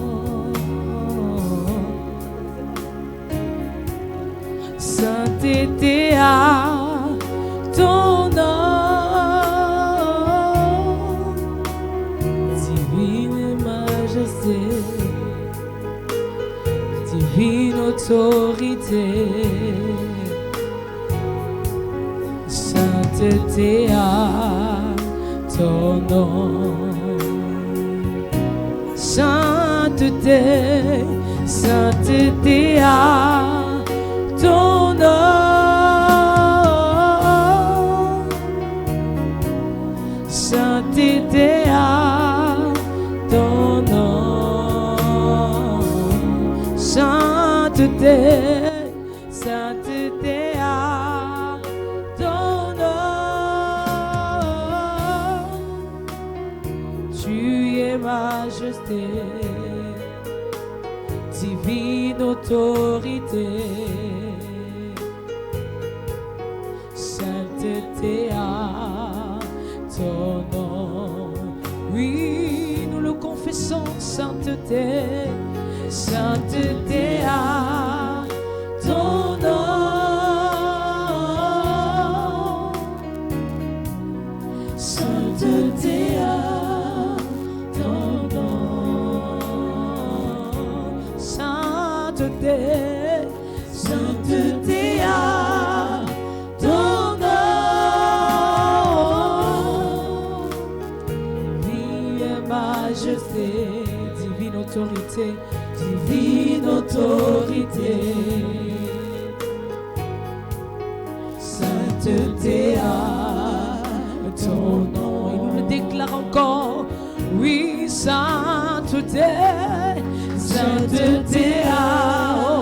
A: Sainteté à ton nom. Divine majesté, divine autorité, sainteté à ton nom. Sainteté, sainteté à ton nom. Sainteté à ton nom. Sainteté, sainteté à ton nom. Tu es majesté, divine autorité, sainteté à ton nom. Oui, nous le confessons, sainteté, sainteté à ton nom. Sainteté à ton nom. Sainteté, sainteté à ton nom. Divine majesté, divine autorité, divine autorité, sainteté à ton nom. Et nous le déclarons encore. Oui, sainteté, sainteté à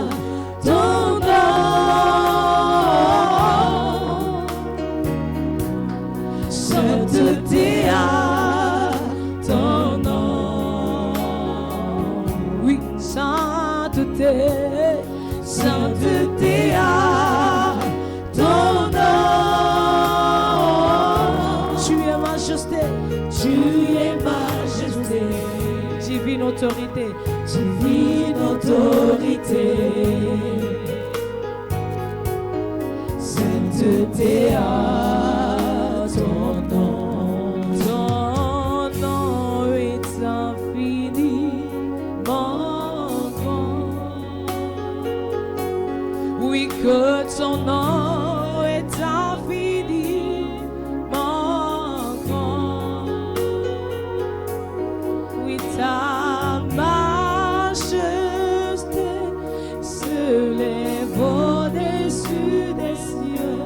A: ton nom. Sainteté à ton nom. Oui, sainteté, sainteté à ton nom. Tu es majesté, tu es majesté, divine autorité, divine autorité, sainteté à ton nom. Ton nom est infiniment grand. Oui, que ton nom est infiniment grand. Oui, ta majesté se lève au-dessus des cieux.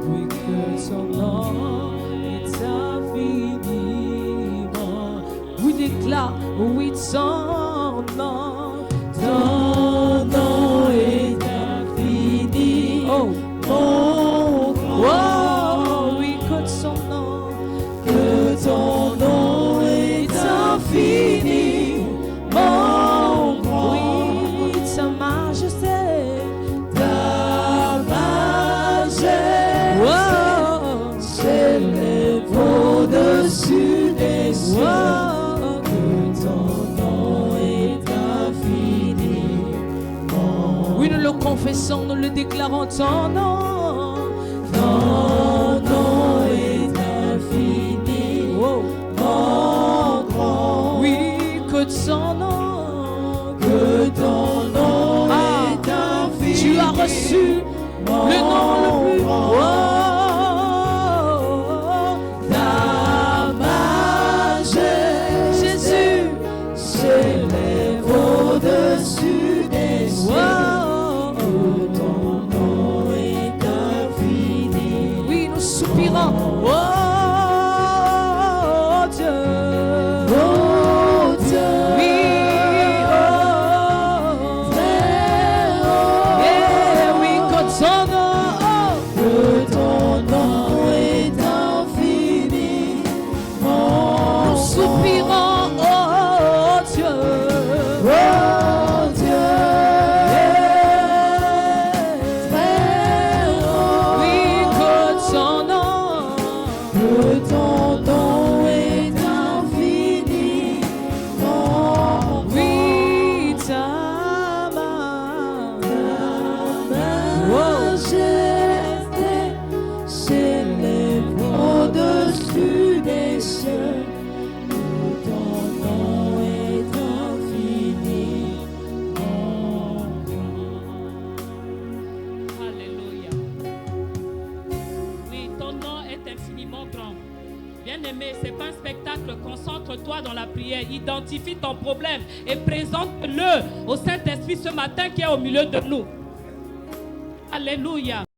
A: Oui, que son nom est infiniment. Oui, déclare, oui, son nom. Ton nom est infiniment. Oh. confessons, nous le déclarons, ton nom.
E: Ton nom est infini,
A: Oh.
E: mon grand.
A: Oui, que ton nom,
E: Que ton nom est infini.
A: tu as reçu le nom le plus haut.
E: Ta majesté,
A: Jésus,
E: s'élève au-dessus des cieux.
A: oh.
E: Que ton nom est infini.
A: Oui, nous soupirons. Oh Dieu.
E: Oh Dieu,
A: Oui, oh. Yeah, oui, que ton nom,
E: que ton nom est infini, mon
A: nous soupirons. Oh Dieu.
E: oh Dieu, très haut.
A: Oui, que ton nom,
E: Que ton nom est infini, mon
A: oui, ta main.
E: majesté s'élève au-dessus des cieux. Que ton nom est infini, mon
B: Alléluia. Oui, ton nom est infiniment grand. Bien-aimé, ce n'est pas un spectacle. Concentre-toi dans la prière. Identifie ton problème et présente-le au Saint-Esprit ce matin qui est au milieu de nous. Alléluia.